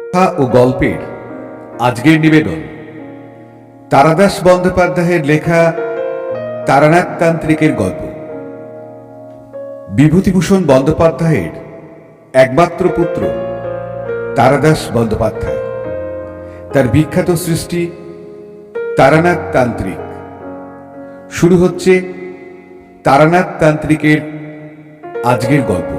কথা ও গল্পের আজকের নিবেদন তারাদাস বন্দ্যোপাধ্যায়ের লেখা তারানাথ তান্ত্রিকের গল্প। বিভূতিভূষণ বন্দ্যোপাধ্যায়ের একমাত্র পুত্র তারাদাস বন্দ্যোপাধ্যায়, তার বিখ্যাত সৃষ্টি তারানাথ তান্ত্রিক। শুরু হচ্ছে তারানাথ তান্ত্রিকের আজকের গল্প।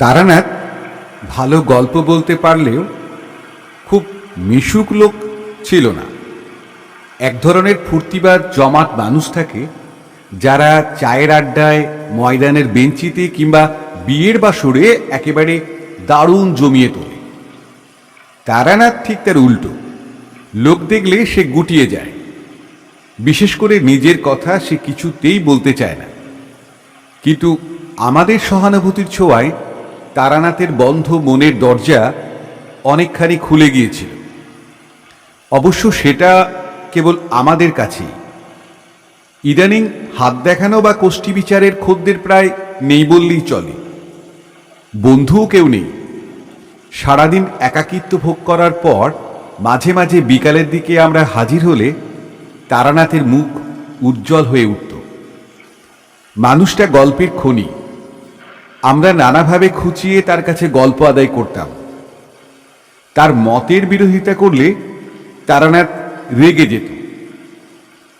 তারানাথ ভালো গল্প বলতে পারলেও খুব মিশুক লোক ছিল না। এক ধরনের ফুর্তিবাদ জমাট মানুষ থাকে যারা চায়ের আড্ডায়, ময়দানের বেঞ্চিতে কিংবা বিয়ের বাসরে একেবারে দারুণ জমিয়ে তোলে। তারানাথ ঠিক তার উল্টো। লোক দেখলে সে গুটিয়ে যায়, বিশেষ করে নিজের কথা সে কিছুতেই বলতে চায় না। কিন্তু আমাদের সহানুভূতির ছোঁয়ায় তারানাথের বন্ধ মনের দরজা অনেকখানি খুলে গিয়েছিল। অবশ্য সেটা কেবল আমাদের কাছেই। ইদানিং হাত দেখানো বা কোষ্ঠী বিচারের খদ্দের প্রায় নেই বললেই চলে। বন্ধুও কেউ নেই। সারাদিন একাকিত্ব ভোগ করার পর মাঝে মাঝে বিকালের দিকে আমরা হাজির হলে তারানাথের মুখ উজ্জ্বল হয়ে উঠত। মানুষটা গল্পের খনি। আমরা নানাভাবে খুঁচিয়ে তার কাছে গল্প আদায় করতাম। তার মতের বিরোধিতা করলে তারানাথ রেগে যেত।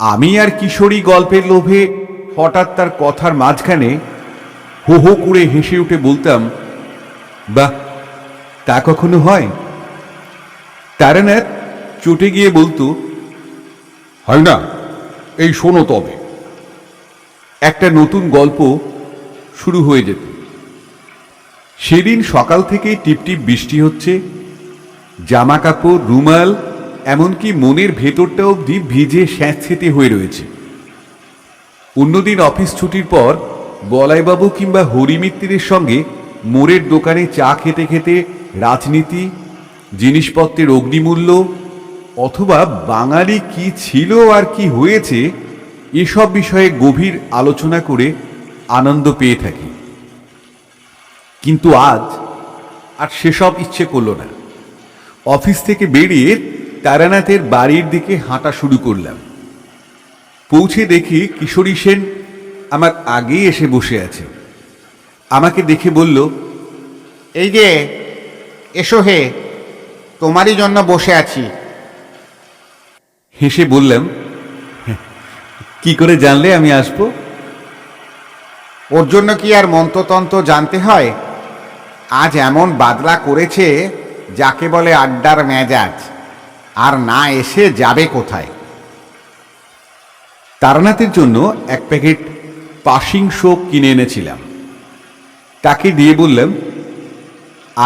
আমি আর কিশোরী গল্পের লোভে হঠাৎ তার কথার মাঝখানে হো হো করে হেসে উঠে বলতাম, বাহ, তা কখনো হয়? তারানাথ চটে গিয়ে বলতো, হয় না, এই শোনো তবে। একটা নতুন গল্প শুরু হয়ে যেত। সেদিন সকাল থেকেই টিপটিপ বৃষ্টি হচ্ছে। জামা কাপড়, রুমাল, এমনকি মনের ভেতরটা অবধি ভিজে স্যাঁতসেঁতে হয়ে রয়েছে। অন্যদিন অফিস ছুটির পর বলাইবাবু কিংবা হরিমিত্তিরের সঙ্গে মোড়ের দোকানে চা খেতে খেতে রাজনীতি, জিনিসপত্রের অগ্নিমূল্য অথবা বাঙালি কি ছিল আর কি হয়েছে এসব বিষয়ে গভীর আলোচনা করে আনন্দ পেয়ে থাকি। কিন্তু আজ আর সেসব ইচ্ছে করল না। অফিস থেকে বেরিয়ে তারানাথের বাড়ির দিকে হাঁটা শুরু করলাম। পৌঁছে দেখি কিশোরী সেন আমার আগেই এসে বসে আছে। আমাকে দেখে বলল, এই যে, এসো হে, তোমারই জন্য বসে আছি। হেসে বললাম, কি করে জানলে আমি আসবো? ওর জন্য কি আর মন্ত্রতন্ত্র জানতে হয়? আজ এমন বাদলা করেছে যাকে বলে আড্ডার মেজাজ, আর না এসে যাবে কোথায়? তারানাথের জন্য এক প্যাকেট পাসিং সোপ কিনে এনেছিলাম। তাকে দিয়ে বললাম,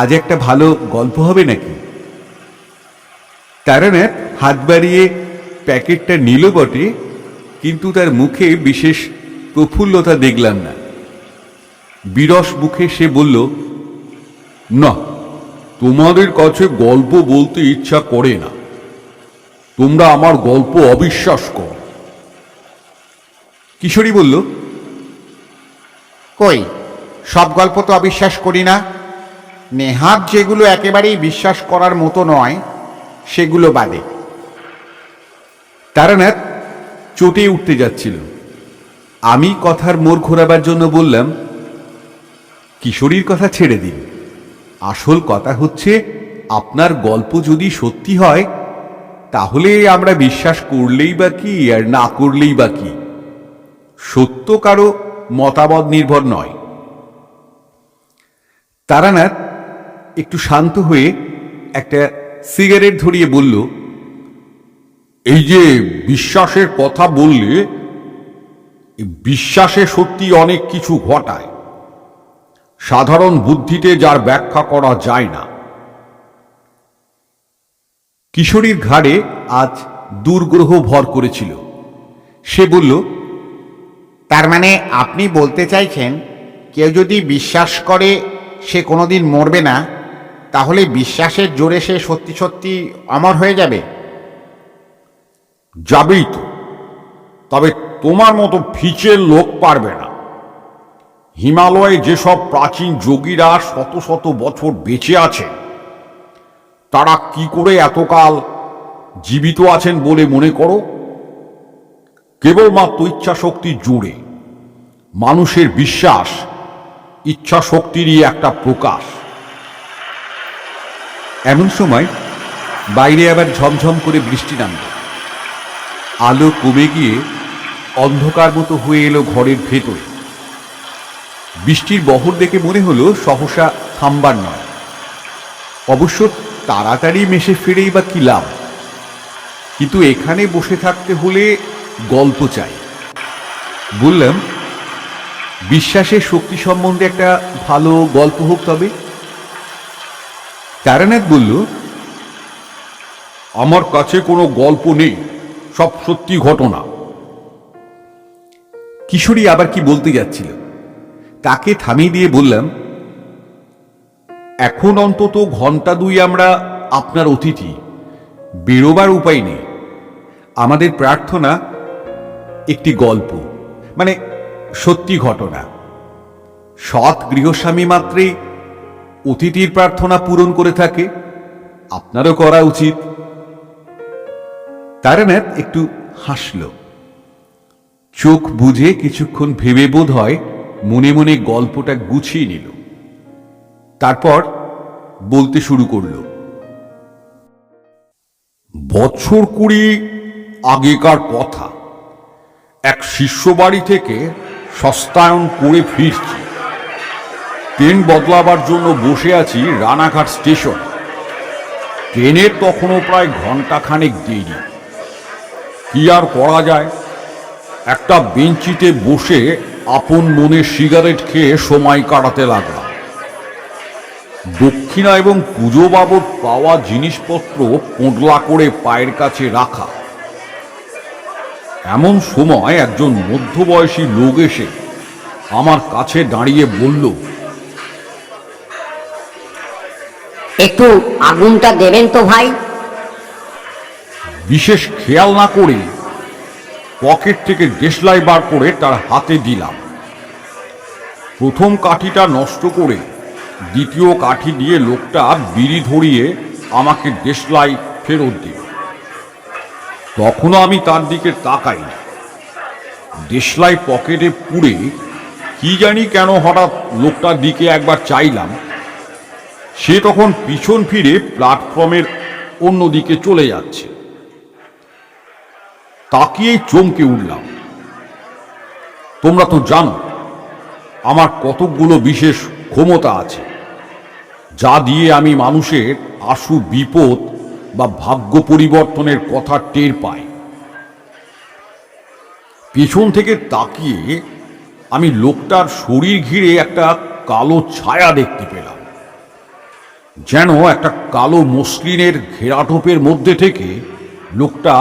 আজ একটা ভালো গল্প হবে নাকি? তারানাথ হাত বাড়িয়ে প্যাকেটটা নিল বটে, কিন্তু তার মুখে বিশেষ প্রফুল্লতা দেখলাম না। বিরস মুখে সে বলল, না, তোমাদের কাছে গল্প বলতে ইচ্ছা করে না। তোমরা আমার গল্প অবিশ্বাস করো। কিশোরী বলল, কই, সব গল্প তো অবিশ্বাস করি না। নেহাত যেগুলো একেবারেই বিশ্বাস করার মতো নয় সেগুলো বাদে। তারানাথ চটে উঠতে যাচ্ছিল। আমি কথার মোড় ঘোরাবার জন্য বললাম, কিশোরীর কথা ছেড়ে দিন। আসল কথা হচ্ছে, আপনার গল্প যদি সত্যি হয় তাহলে আমরা বিশ্বাস করলেই বা কি আর না করলেই বা কি। সত্য কারো মতামত নির্ভর নয়। তারানাথ একটু শান্ত হয়ে একটা সিগারেট ধরিয়ে বলল, এই যে বিশ্বাসের কথা বললে, বিশ্বাসে সত্যি অনেক কিছু ঘটায়, সাধারণ বুদ্ধিতে যার ব্যাখ্যা করা যায় না। কিশোরীর ঘাড়ে আজ দুর্গ্রহ ভর করেছিল। সে বলল, তার মানে আপনি বলতে চাইছেন, কেউ যদি বিশ্বাস করে সে কোনোদিন মরবে না, তাহলে বিশ্বাসের জোরে সে সত্যি সত্যি অমর হয়ে যাবে? যাবেই তো, তবে তোমার মতো ফিচের লোক পারবে না। হিমালয়ে যেসব প্রাচীন যোগীরা শত শত বছর বেঁচে আছেন, তারা কি করে এতকাল জীবিত আছেন বলে মনে করো? কেবলমাত্র ইচ্ছা শক্তির জোরে। মানুষের বিশ্বাস ইচ্ছা শক্তিরই একটা প্রকাশ। এমন সময় বাইরে আবার ঝমঝম করে বৃষ্টি নামল। আলো কমে গিয়ে অন্ধকার মতো হয়ে এলো ঘরের ভেতরে। বৃষ্টির বহর দেখে মনে হলো সহসা থামবার নয়। অবশ্য তাড়াতাড়ি মেশে ফিরেই বা কি লাভ? কিন্তু এখানে বসে থাকতে হলে গল্প চাই। বললাম, বিশ্বাসের শক্তি সম্বন্ধে একটা ভালো গল্প হোক তবে। তারানাথ বলল, আমার কাছে কোনো গল্প নেই, সব সত্যি ঘটনা। কিশোরী আবার কি বলতে যাচ্ছিল, তাকে থামিয়ে দিয়ে বললাম, এখন অন্তত ঘন্টা দুই আমরা আপনার অতিথি, বেরোবার উপায় নেই। আমাদের প্রার্থনা একটি গল্প, মানে সত্যি ঘটনা। সৎ গৃহস্বামী মাত্রেই অতিথির প্রার্থনা পূরণ করে থাকে, আপনারও করা উচিত। তারানাথ একটু হাসল। চোখ বুঝে কিছুক্ষণ ভেবে বোধ হয় মনে মনে গল্পটা গুছিয়ে নিল। তারপর বলতে শুরু করল। বছর 20 আগেকার কথা। এক শিষ্য বাড়ি থেকে সস্তায়ন করে ফিরছি। ট্রেন বদলাবার জন্য বসে আছি রানাঘাট স্টেশন। ট্রেনের তখনও প্রায় ঘন্টাখানেক দেরি। কি আর করা যায়, একটা বেঞ্চিতে বসে আপন মনে সিগারেট খেয়ে সময় কাটাতে লাগলাম। দক্ষিণা এবং পুজো বাবদ পাওয়া জিনিসপত্র পোঁটলা করে পায়ের কাছে রাখা। এমন সময় একজন মধ্যবয়সী লোক এসে আমার কাছে দাঁড়িয়ে বলল, একটু আগুনটা দেবেন তো ভাই। বিশেষ খেয়াল না করে পকেট থেকে দেশলাই বার করে তার হাতে দিলাম। প্রথম কাঠিটা নষ্ট করে দ্বিতীয় কাঠি দিয়ে লোকটা বিড়ি ধরিয়ে আমাকে দেশলাই ফেরত দিল। তখনও আমি তার দিকে তাকাইনি। দেশলাই পকেটে পুরে কি জানি কেন হঠাৎ লোকটার দিকে একবার চাইলাম। সে তখন পিছন ফিরে প্ল্যাটফর্মের অন্যদিকে চলে যাচ্ছে। তাকিয়েই চমকে উঠলাম। তোমরা তো জানো আমার কতকগুলো বিশেষ ক্ষমতা আছে, যা দিয়ে আমি মানুষের আশু বিপদ বা ভাগ্য পরিবর্তনের কথা টের পাই। পেছন থেকে তাকিয়ে আমি লোকটার শরীর ঘিরে একটা কালো ছায়া দেখতে পেলাম, যেন একটা কালো মসলিনের ঘেরাটোপের মধ্যে থেকে লোকটা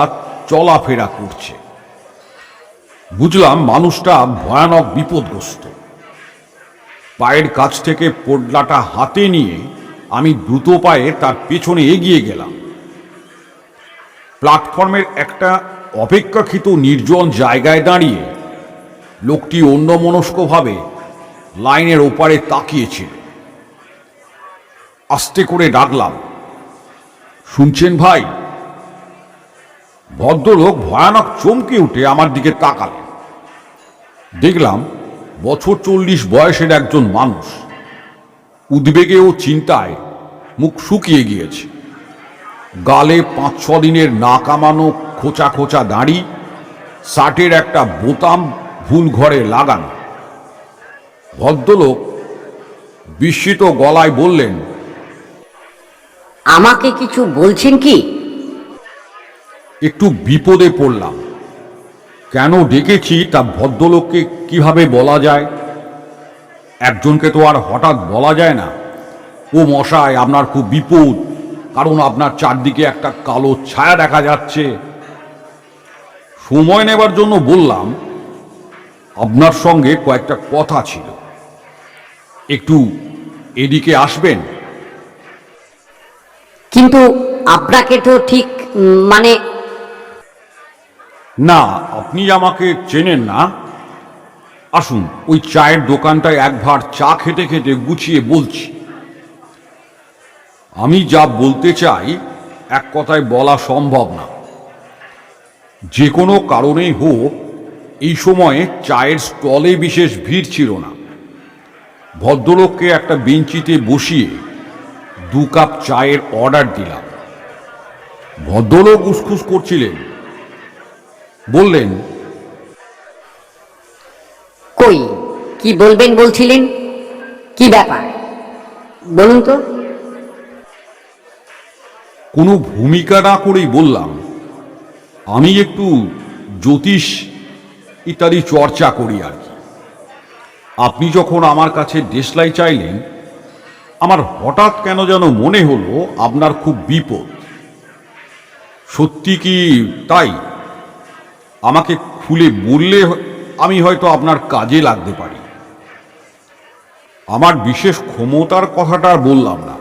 চলাফেরা করছে। বুঝলাম মানুষটা ভয়ানক বিপদগ্রস্ত। পায়ের কাছ থেকে পোডলাটা হাতে নিয়ে আমি দ্রুত পায়ে তার পেছনে এগিয়ে গেলাম। প্ল্যাটফর্মের একটা অপেক্ষাকৃত নির্জন জায়গায় দাঁড়িয়ে লোকটি অন্যমনস্কভাবে লাইনের ওপারে তাকিয়েছিল। আস্তে করে ডাকলাম, শুনছেন ভাই? ভদ্রলোক ভয়ানক চমকে উঠে আমার দিকে তাকালেন। দেখলাম বছর 40 বয়সের একজন মানুষ। উদ্বেগে ও চিন্তায় মুখ শুকিয়ে গিয়েছে। গালে 5-6 দিনের না কামানো খোঁচা খোঁচা দাড়ি, শার্টের একটা বোতাম ভুল ঘরে লাগানো। ভদ্রলোক বিস্মিত গলায় বললেন, আমাকে কিছু বলছেন কি? একটু বিপদে পড়লাম। কেন ডেকেছি তা ভদ্রলোককে কিভাবে বলা যায়? একজনকে তো আর হঠাৎ বলা যায় না, ও মশাই আপনার খুব বিপদ, কারণ আপনার চারদিকে একটা কালো ছায়া দেখা যাচ্ছে। সময় নেবার জন্য বললাম, আপনার সঙ্গে কয়েকটা কথা ছিল, একটু এদিকে আসবেন? কিন্তু আপনাকে তো ঠিক মানে না, আপনি আমাকে চেনেন না। আসুন ওই চায়ের দোকানটায় এক ভাঁড় চা খেতে খেতে গুছিয়ে বলছি। আমি যা বলতে চাই এক কথায় বলা সম্ভব না। যে কোনো কারণেই হোক এই সময়ে চায়ের স্টলে বিশেষ ভিড় ছিল না। ভদ্রলোককে একটা বেঞ্চিতে বসিয়ে 2 কাপ চায়ের অর্ডার দিলাম। ভদ্রলোক উসখুস করছিলেন, বললেন, কই কি বলবেন বলছিলেন, কি ব্যাপার বলুন তো। কোনো ভূমিকা না করেই বললাম, আমি একটু জ্যোতিষ ইত্যাদি চর্চা করি আর কি। আপনি যখন আমার কাছে দেশলাই চাইলেন, আমার হঠাৎ কেন যেন মনে হলো আপনার খুব বিপদ। সত্যি কি তাই? আমাকে খুলে বললে আমি হয়তো আপনার কাজে লাগতে পারি। আমার বিশেষ ক্ষমতার কথাটা আর বললাম না।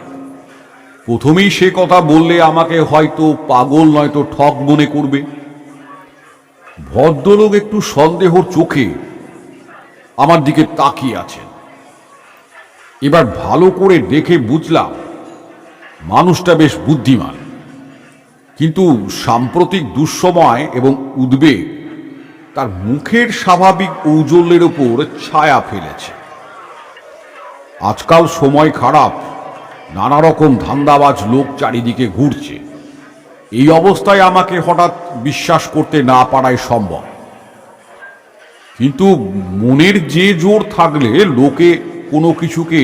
প্রথমেই সে কথা বললে আমাকে হয়তো পাগল নয়তো ঠক মনে করবে। ভদ্রলোক একটু সন্দেহর চোখে আমার দিকে তাকিয়ে আছেন। এবার ভালো করে দেখে বুঝলাম মানুষটা বেশ বুদ্ধিমান, কিন্তু সাম্প্রতিক দুঃসময় এবং উদ্বেগ তার মুখের স্বাভাবিক ঔজ্জ্বল্যের ওপর ছায়া ফেলেছে। আজকাল সময় খারাপ, নানা রকম ধান্দাবাজ লোক চারিদিকে ঘুরছে। এই অবস্থায় আমাকে হঠাৎ বিশ্বাস করতে না পারাই সম্ভব। কিন্তু মনের যে জোর থাকলে লোকে কোনো কিছুকে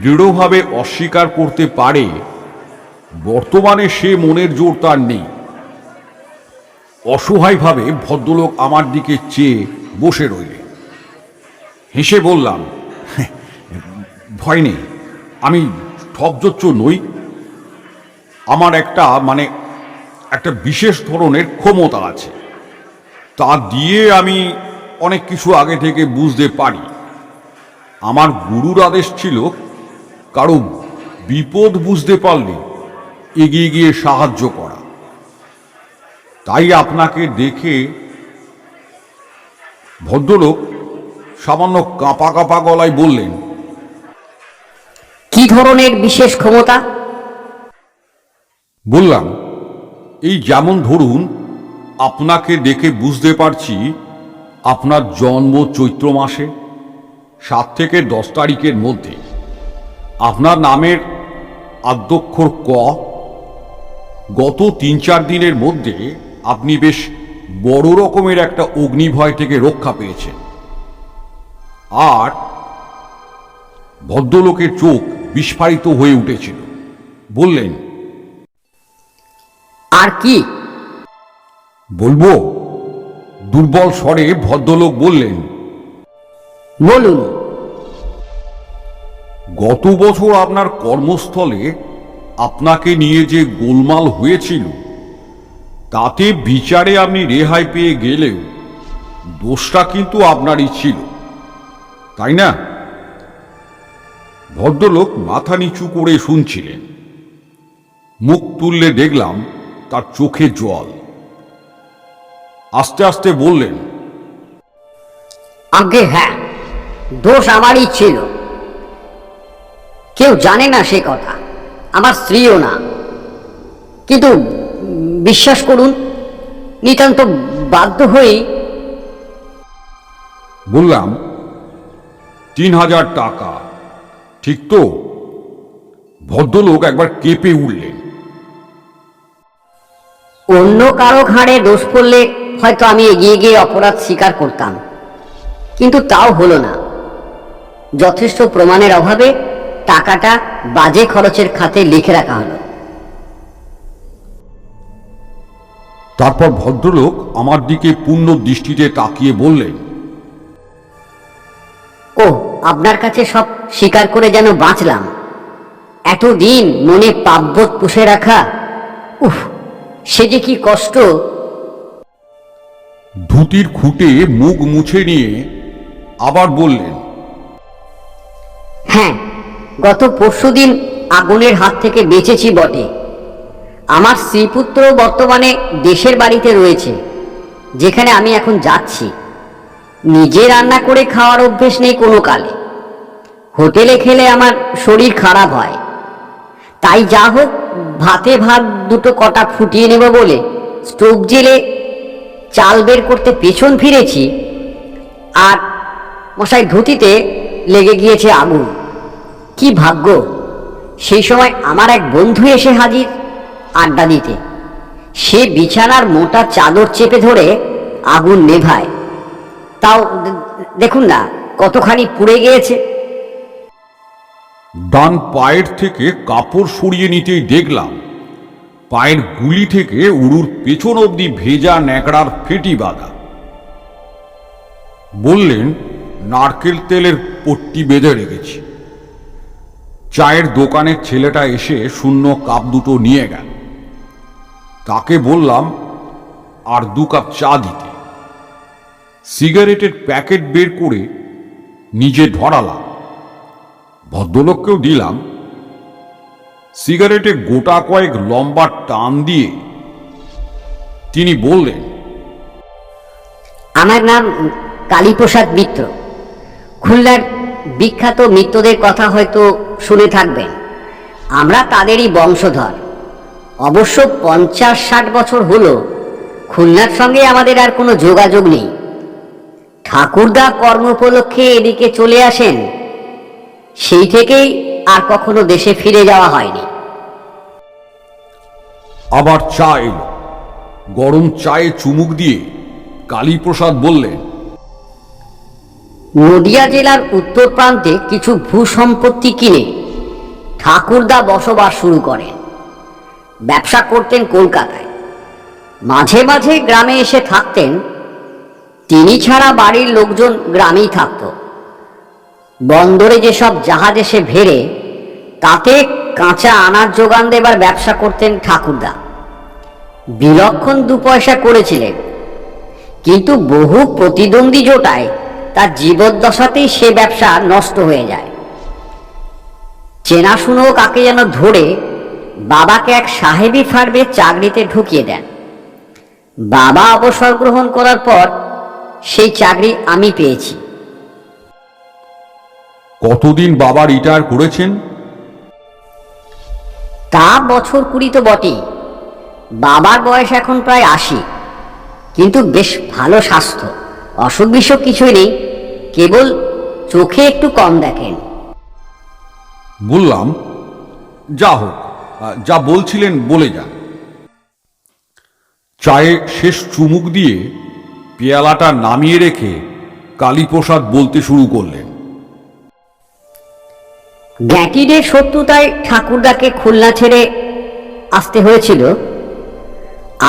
দৃঢ়ভাবে অস্বীকার করতে পারে, বর্তমানে সে মনের জোর তার নেই। অসহায়ভাবে ভদ্রলোক আমার দিকে চেয়ে বসে রইলেন। হেসে বললাম, ভয় নেই, আমি ঠকজোচ্চর নই। আমার একটা বিশেষ ধরনের ক্ষমতা আছে, তা দিয়ে আমি অনেক কিছু আগে থেকে বুঝতে পারি। আমার গুরুর আদেশ ছিল কারো বিপদ বুঝতে পারলে এগিয়ে গিয়ে সাহায্য করা। তাই আপনাকে দেখে। ভদ্রলোক সামান্য কাঁপা কাঁপা গলায় বললেন, কি ধরনের বিশেষ ক্ষমতা? বললাম, এই যেমন ধরুন আপনাকে দেখে বুঝতে পারছি আপনার জন্ম চৈত্র মাসে 7 থেকে 10 তারিখের মধ্যে। আপনার নামের আদ্যক্ষর ক। গত 3-4 দিনের মধ্যে আপনি বেশ বড় রকমের একটা অগ্নিভয় থেকে রক্ষা পেয়েছেন। আর ভদ্রলোকের চোখ বিস্ফারিত হয়ে উঠেছিল। বললেন, আর কি বলবো? দুর্বল স্বরে ভদ্রলোক বললেন, বলুন। গত বছর আপনার কর্মস্থলে আপনাকে নিয়ে যে গোলমাল হয়েছিল, তাতে বিচারে আপনি রেহাই পেয়ে গেলেও দোষটা কিন্তু আপনারই ছিল, তাই না? ভদ্রলোক মাথা নিচু করে শুনছিলেন। মুখ তুললে দেখলাম তার চোখে জল। আস্তে আস্তে বললেন, আগে হ্যাঁ, দোষ আমারই ছিল। কেউ জানে না সে কথা, আমার স্ত্রীও না। কিন্তু বিশ্বাস করুন, নিতান্ত বাধ্য হয়েই। বললাম, 3000 টাকা ঠিক তো? ভদ্রলোক একবার কেঁপে উঠলেন। অন্য কারো ঘাড়ে দোষ পড়লে হয়তো আমি এগিয়ে গিয়ে অপরাধ স্বীকার করতাম, কিন্তু তাও হলো না। যথেষ্ট প্রমাণের অভাবে টাকাটা বাজে খরচের খাতে লিখে রাখা হলো। তারপর ভদ্রলোক আমার দিকে পূর্ণ দৃষ্টিতে তাকিয়ে বললেন, ও, আপনার কাছে সব স্বীকার করে যেন বাঁচলাম। এতদিন মনে পাপবোধ পুষে রাখা, উফ, সে যে কি কষ্ট। ধুতির খুঁটে মুখ মুছে নিয়ে আবার বললেন, হ্যাঁ, গত পরশুদিন আগুনের হাত থেকে বেঁচেছি বটে। আমার স্ত্রীপুত্র বর্তমানে দেশের বাড়িতে রয়েছে, যেখানে আমি এখন যাচ্ছি। নিজে রান্না করে খাওয়ার অভ্যেস নেই কোনো কালে। হোটেলে খেলে আমার শরীর খারাপ হয়, তাই যা হোক ভাতে ভাত দুটো কটা ফুটিয়ে নেব বলে স্টোভ জেলে চাল বের করতে পেছন ফিরেছি, আর মশাই ধুতিতে লেগে গিয়েছে আগুন। কি ভাগ্য, সেই সময় আমার এক বন্ধু এসে হাজির আড্ডা দিতে। সে বিছানার মোটা চাদর চেপে ধরে আগুন নেভায়, তাও দেখুন না কতখানি পুড়ে গিয়েছে। ডান পায়ের থেকে কাপড় সরিয়ে নিতেই দেখলাম পায়ের গুলি থেকে উড়ুর পেছন অবধি ভেজা ন্যাকড়ার ফেটি বাঁধা। বললেন নারকেল তেলের পট্টি বেঁধে রেখেছি। চায়ের দোকানের ছেলেটা এসে শূন্য কাপ দুটো নিয়ে গেল। তাকে বললাম আর 2 কাপ চা দিতে। সিগারেটের প্যাকেট বের করে নিজে ধরালাম, ভদ্রলোককেও দিলাম। সিগারেটে গোটা কয়েক লম্বা টান দিয়ে তিনি বললেন, আমার নাম কালীপ্রসাদ মিত্র। খুলনার বিখ্যাত মিত্রদের কথা হয়তো শুনে থাকবেন। আমরা তাদেরই বংশধর। অবশ্য 50-60 বছর হলো খুলনার সঙ্গে আমাদের আর কোনো যোগাযোগ নেই। ঠাকুরদা কর্ম উপলক্ষে এদিকে চলে আসেন, সেই থেকেই আর কখনো দেশে ফিরে যাওয়া হয়নি। আবার চা এলো। গরম চায়ে চুমুক দিয়ে কালীপ্রসাদ বললেন, নদিয়া জেলার উত্তর প্রান্তে কিছু ভূসম্পত্তি কিনে ঠাকুরদা বসবাস শুরু করেন। ব্যবসা করতেন কলকাতায়, মাঝে মাঝে গ্রামে এসে থাকতেন। তিনি ছাড়া বাড়ির লোকজন গ্রামেই থাকত। বন্দরে যেসব জাহাজ এসে ভেড়ে তাতে কাঁচা আনাজ যোগান দেবার ব্যবসা করতেন ঠাকুরদা। বিলক্ষণ 2 পয়সা করেছিলেন, কিন্তু বহু প্রতিদ্বন্দ্বী জোটায় তার জীবদ্দশাতেই সে ব্যবসা নষ্ট হয়ে যায়। চেনাশুনো কাকে যেন ধরে বাবাকে এক সাহেবি ফার্মে চাকরিতে ঢুকিয়ে দেন। বাবা অবসর গ্রহণ করার পর সেই চাকরি আমি পেয়েছি। কতদিন বাবা রিটায়ার করেছেন? তা বছর 20 তো বটেই। বাবার বয়স এখন প্রায় 80, কিন্তু বেশ ভালো স্বাস্থ্য, অসুখ বিসুখ কিছুই নেই, কেবল চোখে একটু কম দেখেন। বললাম, যা হোক, যা বলছিলেন বলে যান। চায়ে শেষ চুমুক দিয়ে পেয়ালাটা নামিয়ে রেখে কালীপ্রসাদ বলতে শুরু করলেন, গ্যাটিডের শত্রুতায় ঠাকুরদাকে খুলনা ছেড়ে আসতে হয়েছিল।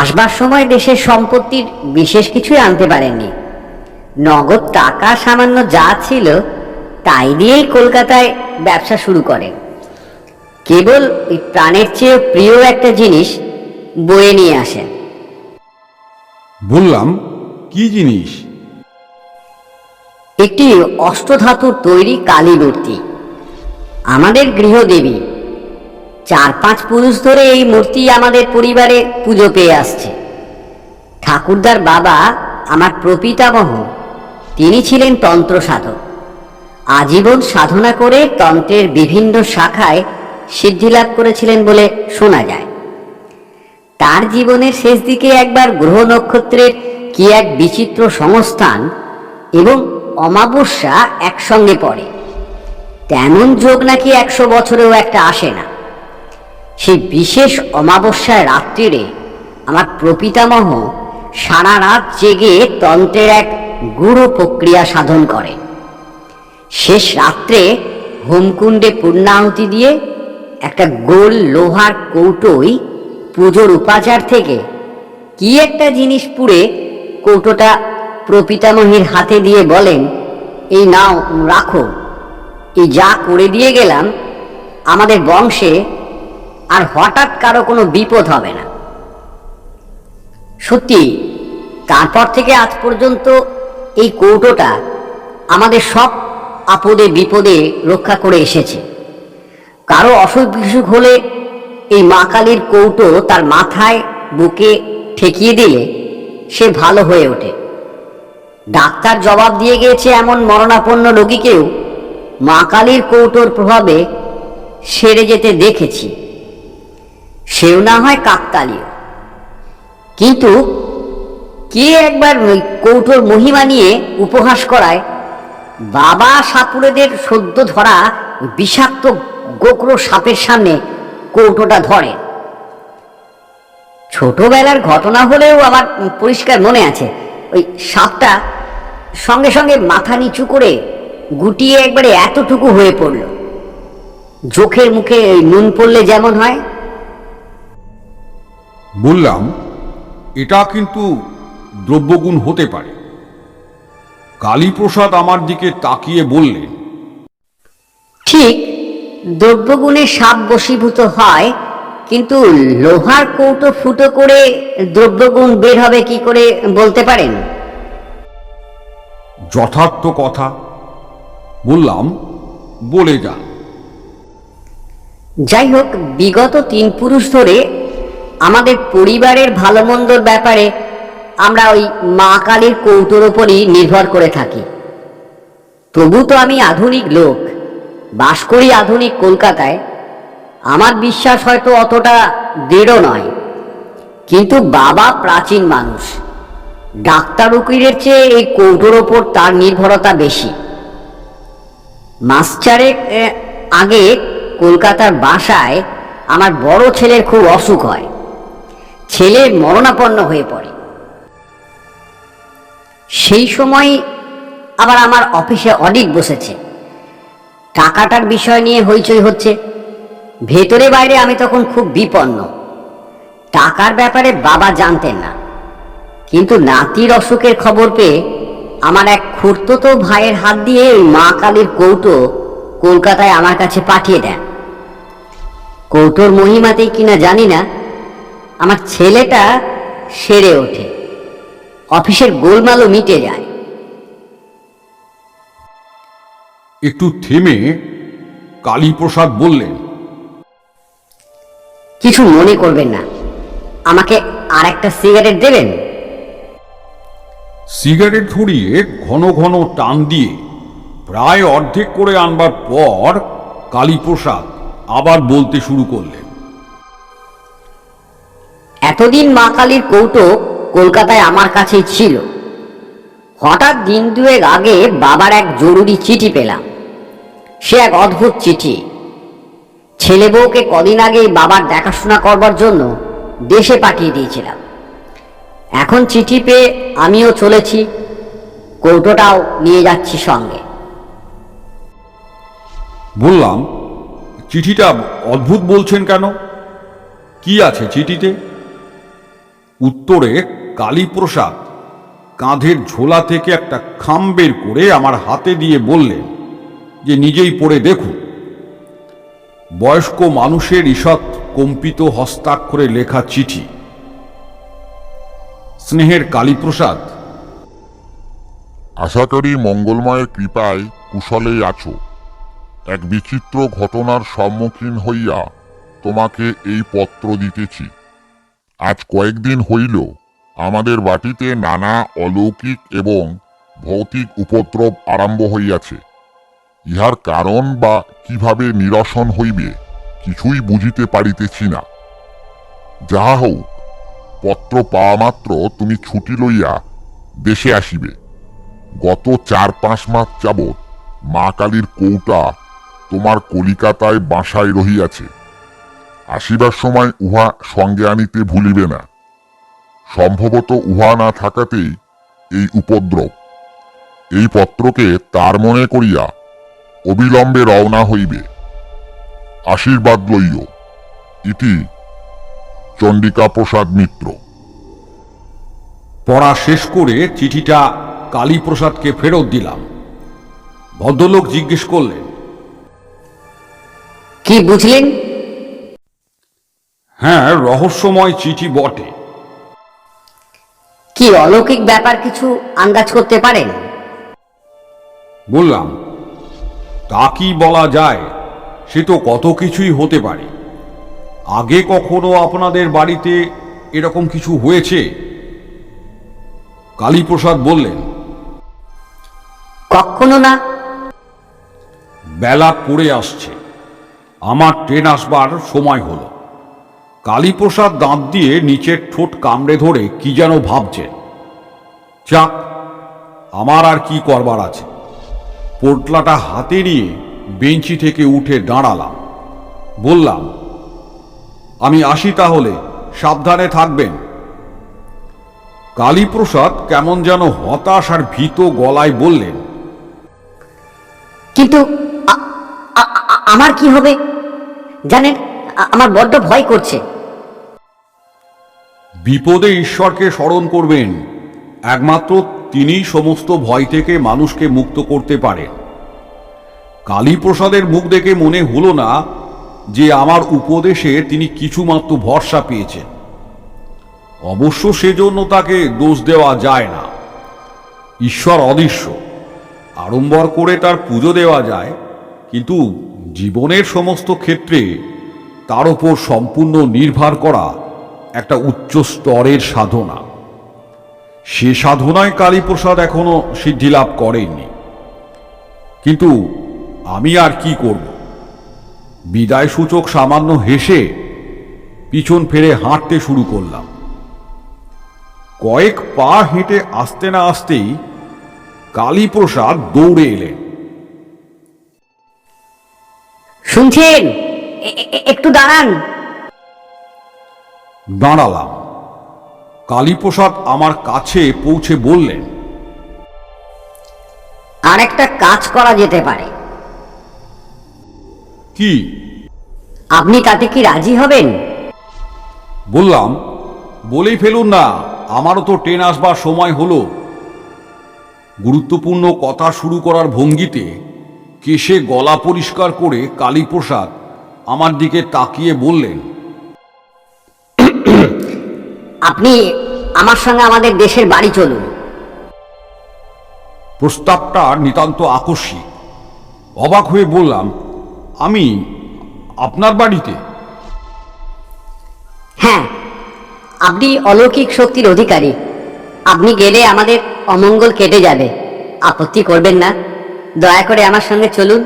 আসবার সময় দেশের সম্পত্তির বিশেষ কিছুই আনতে পারেননি। নগদ টাকা সামান্য যা ছিল তাই দিয়েই কলকাতায় ব্যবসা শুরু করেন। কেবল এই প্রাণের চেয়ে প্রিয় একটা জিনিস বয়ে নিয়ে আসেন। বললাম, কি জিনিস? একটি অষ্টধাতুর তৈরি কালী মূর্তি, আমাদের গৃহদেবী। 4-5 পুরুষ ধরে এই মূর্তি আমাদের পরিবারে পুজো পেয়ে আসছে। ঠাকুরদার বাবা আমার প্রপিতামহ, তিনি ছিলেন তন্ত্র সাধক। আজীবন সাধনা করে তন্ত্রের বিভিন্ন শাখায় সিদ্ধিলাভ করেছিলেন বলে শোনা যায়। তার জীবনের শেষ দিকে একবার গ্রহ নক্ষত্রের কি এক বিচিত্র সংস্থান এবং অমাবস্যা একসঙ্গে পড়ে। তেমন যোগ নাকি 100 বছরেও একটা আসে না। সেই বিশেষ অমাবস্যার রাত্রিরে আমার প্রপিতামহ সারা রাত জেগে তন্ত্রের এক গূঢ় প্রক্রিয়া সাধন করেন। শেষ রাত্রে হোমকুণ্ডে পূর্ণাহুতি দিয়ে একটা গোল লোহার কৌটোয় পুজোর উপাচার থেকে কি একটা জিনিস পুড়ে কৌটোটা প্রপিতামহীর হাতে দিয়ে বলেন, এই নাও, রাখো। এই যা করে দিয়ে গেলাম আমাদের বংশে আর হঠাৎ কারো কোনো বিপদ হবে না। সত্যি, তারপর থেকে আজ পর্যন্ত এই কৌটোটা আমাদের সব আপদে বিপদে রক্ষা করে এসেছে। কারো অসুখ বিসুখ হলে এই মা কালীর কৌটো তার মাথায় বুকে ঠেকিয়ে দিলে সে ভালো হয়ে ওঠে। ডাক্তার জবাব দিয়ে গিয়েছে এমন মরণাপন্ন রোগীকেও মা কালীর কৌটোর প্রভাবে সেরে যেতে দেখেছি। সেও না হয় কাকতালীয়, কিন্তু কে একবার ওই কৌটোর মহিমা নিয়ে উপহাস করায় বাবা সাপুড়েদের সদ্য ধরা বিষাক্ত গোকরো সাপের সামনে কৌটোটা ধরে। ছোটবেলার ঘটনা হলেও আমার পরিষ্কার মনে আছে, ওই সাপটা সঙ্গে সঙ্গে মাথা নিচু করে গুটিয়ে একবারে এতটুকু হয়ে পড়ল, চোখের মুখে নুন পড়লে যেমন হয়। বললাম, এটা কিন্তু দ্রব্যগুণ হতে পারে। কালীপ্রসাদ আমার দিকে তাকিয়ে বললেন, ঠিক, দ্রব্যগুণে সাপ বশীভূত হয়, কিন্তু লোহার কৌটো ফুটো করে দ্রব্যগুণ বের হবে কি করে বলতে পারেন? যথার্থ কথা। বললাম, বলে যান। যাই হোক, বিগত 3 পুরুষ ধরে আমাদের পরিবারের ভালো মন্দর ব্যাপারে আমরা ওই মা কালীর কৌটোর ওপরই নির্ভর করে থাকি। তবু তো আমি আধুনিক লোক, বাস করি আধুনিক কলকাতায়। আমার বিশ্বাস হয়তো অতটা দৃঢ় নয়, কিন্তু বাবা প্রাচীন মানুষ, ডাক্তার উকিলের চেয়ে এই কৌটোর ওপর তার নির্ভরতা বেশি। মাস 4 আগে কলকাতার বাসায় আমার বড় ছেলের খুব অসুখ হয়, ছেলে মরণাপন্ন হয়ে পড়ে। সেই সময় আবার আমার অফিসে অডিট বসেছে, টাকাটার বিষয় নিয়ে হইচই হচ্ছে। ভেতরে বাইরে আমি তখন খুব বিপন্ন। টাকার ব্যাপারে বাবা জানতেন না, কিন্তু নাতির অসুখের খবর পেয়ে আমার এক খুড়তুতো ভাইয়ের হাত দিয়ে মা কালীর কৌটো কলকাতায় আমার কাছে পাঠিয়ে দেন। কৌটোর মহিমাতেই কিনা জানি না, আমার ছেলেটা সেরে ওঠে, অফিসের গোলমালও মিটে যায়। একটু থেমে কালীপ্রসাদ বললেন, কিছু মনে করবেন না, আমাকে আর একটা সিগারেট দেবেন? সিগারেট ধরিয়ে ঘন ঘন টান দিয়ে প্রায় অর্ধেক করে আনবার পর কালীপ্রসাদ আবার বলতে শুরু করলেন, এতদিন মা কালীর কৌটো কলকাতায় আমার কাছেই ছিল। হঠাৎ দিন 2 আগে বাবার এক জরুরি চিঠি পেলাম। সে এক অদ্ভুত চিঠি। ছেলে বউকে কদিন আগেই বাবার দেখাশোনা করবার জন্য দেশে পাঠিয়ে দিয়েছিলাম। এখন চিঠি পেয়ে আমিও চলেছি, কৌটোটাও নিয়ে যাচ্ছি সঙ্গে। বললাম, চিঠিটা অদ্ভুত বলছেন কেন? কি আছে চিঠিতে? উত্তরে কালীপ্রসাদ কাঁধের ঝোলা থেকে একটা খাম বের করে আমার হাতে দিয়ে বললেন যে নিজেই পড়ে দেখুন। বয়স্ক মানুষের ঈষৎ কম্পিত হস্তাক্ষরে লেখা চিঠি। স্নেহের কালীপ্রসাদ, আশা করি মঙ্গলময়ের কৃপায় কুশলেই আছো। এক বিচিত্র ঘটনার সম্মুখীন হইয়া তোমাকে এই পত্র দিতেছি। আজ কয়েকদিন হইল আমাদের বাটিতে নানা অলৌকিক এবং ভৌতিক উপদ্রব আরম্ভ হইয়াছে। ইহার কারণ বা কিভাবে নিরসন হইবে কিছুই বুঝিতে পারিতেছি না। যাহা হোক, পত্র পাওয়া মাত্র তুমি ছুটি লইয়া দেশে আসিবে। গত 4-5 মাস যাবৎ মা কালীর কৌটা তোমার কলিকাতায় বাসায় রহিয়াছে। আসিবার সময় উহা সঙ্গে আনিতে ভুলিবে না। সম্ভবত উহা না থাকাতেই এই উপদ্রব। এই পত্রকে তার মনে করিয়া অবিলম্বে রওনা হইবে। আশীর্বাদ লইও। ইতি চণ্ডিকা প্রসাদ মিত্র। পড়া শেষ করে চিঠিটা কালীপ্রসাদকে ফেরত দিলাম। ভদ্রলোক জিজ্ঞেস করলেন, কি বুঝলেন? হ্যাঁ, রহস্যময় চিঠি বটে। কি অলৌকিক ব্যাপার কিছু আন্দাজ করতে পারেন? বললাম, তা কি বলা যায়? সে তো কত কিছুই হতে পারে। আগে কখনো আপনাদের বাড়িতে এরকম কিছু হয়েছে? কালীপ্রসাদ বললেন, কখনো না। বেলা পড়ে আসছে, আমার ট্রেন আসবার সময় হলো। কালীপ্রসাদ দাঁত দিয়ে নিচের ঠোঁট কামড়ে ধরে কি যেন ভাবছেন। যাক, আমার আর কি করবার আছে। পোটলাটা হাতে নিয়ে বেঞ্চি থেকে উঠে দাঁড়ালাম। বললাম, আমি আসি তাহলে, সাবধানে থাকবেন। কালীপ্রসাদ কেমন যেন হতাশ আর ভীত গলায় বললেন, কিন্তু আমার কি হবে জানেন, আমার বড্ড ভয় করছে। বিপদে ঈশ্বরকে স্মরণ করবেন, একমাত্র তিনিই সমস্ত ভয় থেকে মানুষকে মুক্ত করতে পারেন। কালীপ্রসাদের মুখ দেখে মনে হলো না যে আমার উপদেশে তিনি কিছুমাত্র ভরসা পেয়েছেন। অবশ্য সেজন্য তাকে দোষ দেওয়া যায় না। ঈশ্বর অদৃশ্য, আড়ম্বর করে তার পুজো দেওয়া যায়, কিন্তু জীবনের সমস্ত ক্ষেত্রে তার উপর সম্পূর্ণ নির্ভর করা একটা উচ্চ স্তরের সাধনা। সে সাধনায় কালীপ্রসাদ এখনো সিদ্ধিলাভ করেননি। কিন্তু আমি আর কি করব? বিদায় সূচক সামান্য হেসে পিছন ফিরে হাঁটতে শুরু করলাম। কয়েক পা হেঁটে আসতে না আসতেই কালীপ্রসাদ দৌড়ে এলেন। শুনছেন, একটু দাঁড়ান। দাঁড়ালাম। কালীপ্রসাদ আমার কাছে পৌঁছে বললেন, আর একটা কাজ করা যেতে পারে। কি? আপনি তাতে কি রাজি হবেন? বললাম, বলেই ফেলুন না, আমারও তো ট্রেন আসবার সময় হলো। গুরুত্বপূর্ণ কথা শুরু করার ভঙ্গিতে কেশে গলা পরিষ্কার করে কালীপ্রসাদ আমার দিকে তাকিয়ে বললেন, আপনি আমার সঙ্গে আমাদের দেশের বাড়ি চলুন। প্রস্তাবটা নিতান্ত আকস্মিক। অবাক হয়ে বললাম, আমি আপনার বাড়িতে? হ্যাঁ, আপনি অলৌকিক শক্তির অধিকারী। আপনি গেলে আমাদের অমঙ্গল কেটে যাবে। আপত্তি করবেন না? দয়া করে আমার সঙ্গে চলুন।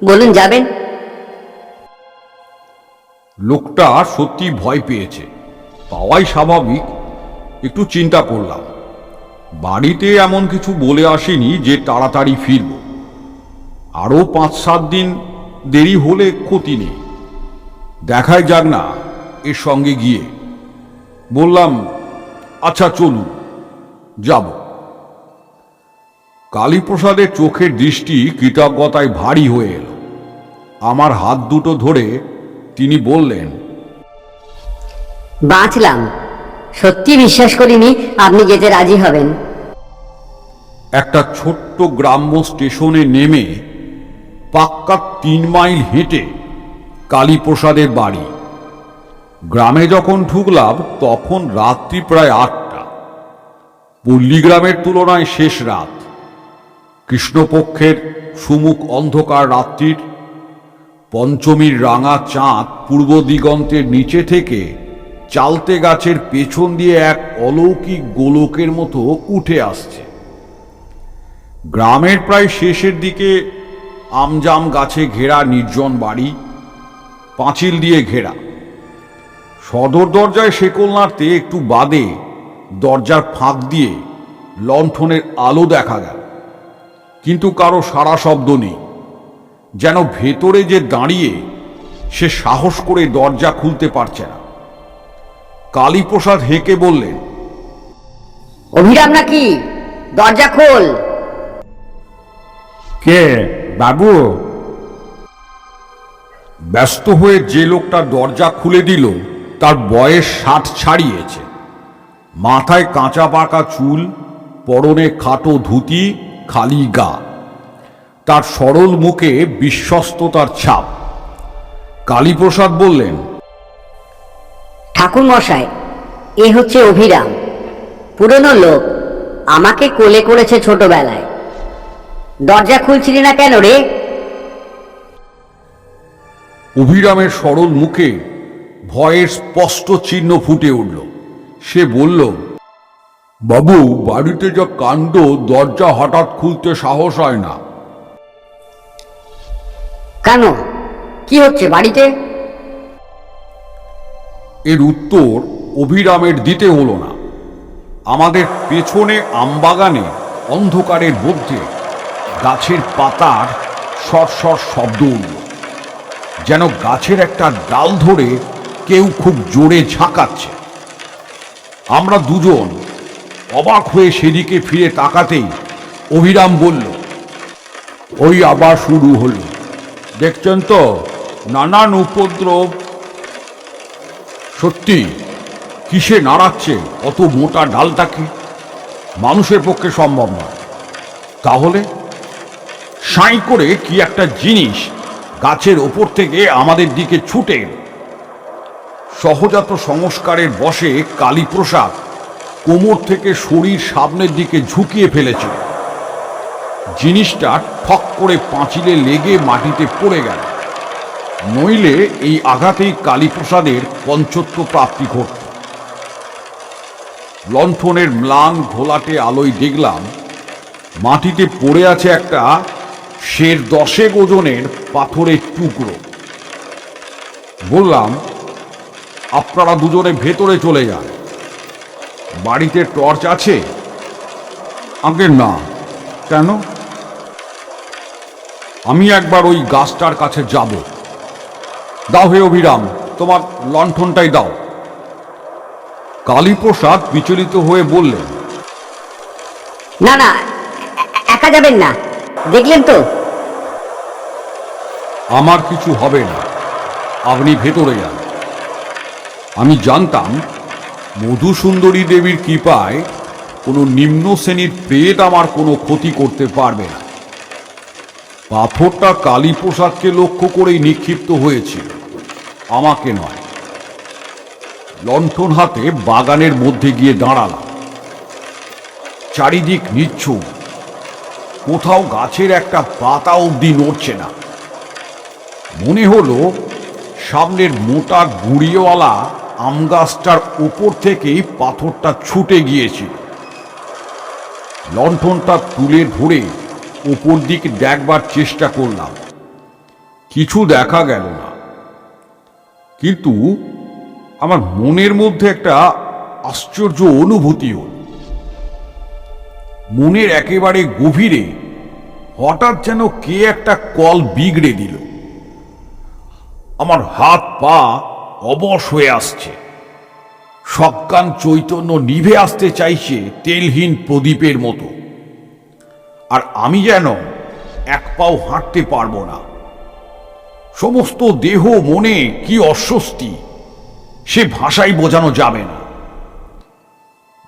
বলুন, যাবেন? লোকটা সত্যি ভয় পেয়েছে, পাওয়াই স্বাভাবিক। একটু চিন্তা করলাম। বাড়িতে এমন কিছু বলে আসেনি যে তাড়াতাড়ি ফিরব। আরও 5-7 দিন দেরি হলে ক্ষতি নেই, দেখাই যাক না এর সঙ্গে গিয়ে। বললাম, আচ্ছা চলুন, যাব। কালীপ্রসাদের চোখের দৃষ্টি কৃতজ্ঞতায় ভারী হয়ে এলো। আমার হাত দুটো ধরে তিনি বললেন, বাঁচলাম। সত্যি বিশ্বাস করিনি আপনি যেতে রাজি হবেন। একটা ছোট্ট গ্রাম্য স্টেশনে নেমে পাক্কা 3 মাইল হেঁটে কালীপ্রসাদের বাড়ি। গ্রামে যখন ঢুকলাম তখন রাত্রি প্রায় 8টা। পল্লীগ্রামের তুলনায় শেষ রাত। কৃষ্ণপক্ষের সুমুখ অন্ধকার রাত্রির পঞ্চমীর রাঙা চাঁদ পূর্ব দিগন্তের নিচে থেকে চালতে গাছের পেছন দিয়ে এক অলৌকিক গোলকের মতো উঠে আসছে। গ্রামের প্রায় শেষের দিকে আমজাম গাছে ঘেরা নির্জন বাড়ি, পাঁচিল দিয়ে ঘেরা। সদর দরজায় শেকল নাড়তে একটু বাদে দরজার ফাঁক দিয়ে লণ্ঠনের আলো দেখা গেল, কিন্তু কারো সাড়া শব্দ নেই। যেন ভেতরে যে দাঁড়িয়ে সে সাহস করে দরজা খুলতে পারছে না। কালীপ্রসাদ হেঁকে বললেন, অভিরাম নাকি? দরজা খোল। কে বাবু? ব্যস্ত হয়ে যে লোকটা দরজা খুলে দিল তার বয়স 60 ছাড়িয়েছে। মাথায় কাঁচা পাকা চুল, পরনে খাটো ধুতি, খালি গা। তার সরল মুখে বিশ্বস্ততার ছাপ। কালীপ্রসাদ বললেন, ঠাকুর মশাই, এ হচ্ছে অভিরাম। পুরনো লোক, আমাকে কোলে করেছে ছোটবেলায়। দরজা খুলছিলি না কেন রে? অভিরামের সরল মুখে ভয়ের স্পষ্ট চিহ্ন ফুটে উঠল। সে বলল, বাবু, বাড়িতে যা কাণ্ড, দরজা হঠাৎ খুলতে সাহস হয় না। কেন, কি হচ্ছে বাড়িতে? এর উত্তর অভিরামের দিতে হলো না। আমাদের পেছনে আমবাগানে অন্ধকারের মধ্যে গাছের পাতার সরসর শব্দ উঠল, যেন গাছের একটা ডাল ধরে কেউ খুব জোরে ঝাঁকাচ্ছে। আমরা দুজন অবাক হয়ে সেদিকে ফিরে তাকাতেই অভিরাম বলল, ওই আবার শুরু হলো, দেখছেন তো, নানান উপদ্রব। সত্যি, কিসে নাড়াচ্ছে অত মোটা ডালটাকে? মানুষের পক্ষে সম্ভব নয়। তাহলে সাঁই করে কি একটা জিনিস গাছের ওপর থেকে আমাদের দিকে ছুটে এল। সহজাত সংস্কারের বশে কালীপ্রসাদ কোমর থেকে শরীর সামনের দিকে ঝুঁকিয়ে ফেলেছিল। জিনিসটা ঠক করে পাঁচিলে লেগে মাটিতে পড়ে গেল, নইলে এই আঘাতেই কালীপ্রসাদের পঞ্চত্ব প্রাপ্তি ঘটত। লণ্ঠনের ম্লান ঘোলাটে আলোয় দেখলাম মাটিতে পড়ে আছে একটা সের 10 ওজনের পাথরের টুকরো। বললাম, আপনারা দুজনে ভেতরে চলে যান। বাড়িতে টর্চ আছে? আগে না। কেন? আমি একবার ওই গাছটার কাছে যাব। দাও হে অভিরাম, তোমার লণ্ঠনটাই দাও। কালীপ্রসাদ বিচলিত হয়ে বললেন, না না, একা যাবেন না, দেখলেন তো। আমার কিছু হবে না, আপনি ভেতরে যান। আমি জানতাম মধুসুন্দরী দেবীর কৃপায় কোনো নিম্ন শ্রেণীর প্রেত আমার কোনো ক্ষতি করতে পারবে না। পাথরটা কালীপ্রসাদকে লক্ষ্য করেই নিক্ষিপ্ত হয়েছিল, আমাকে নয়। লণ্ঠন হাতে বাগানের মধ্যে গিয়ে দাঁড়ালাম। চারিদিক নিচ্ছুম, কোথাও গাছের একটা পাতা অবধি নড়ছে না। মনে হলো সামনের মোটা গুড়িওয়ালা আম গাছটার উপর থেকেই পাথরটা ছুটে গিয়েছিল। লণ্ঠনটা তুলে ধরে উপর দিকে দেখবার চেষ্টা করলাম, কিছু দেখা গেল না। কিন্তু আমার মনের মধ্যে একটা আশ্চর্য অনুভূতি হল। মনের একেবারে গভীরে হঠাৎ যেন কে একটা কল বিগড়ে দিল। আমার হাত পা অবশ হয়ে আসছে, সজ্ঞান চৈতন্য নিভে আসতে চাইছে তেলহীন প্রদীপের মতো। আর আমি যেন এক পাও হাঁটতে পারবো না। সমস্ত দেহ মনে কি অস্বস্তি, সে ভাষাই বোঝানো যাবে না।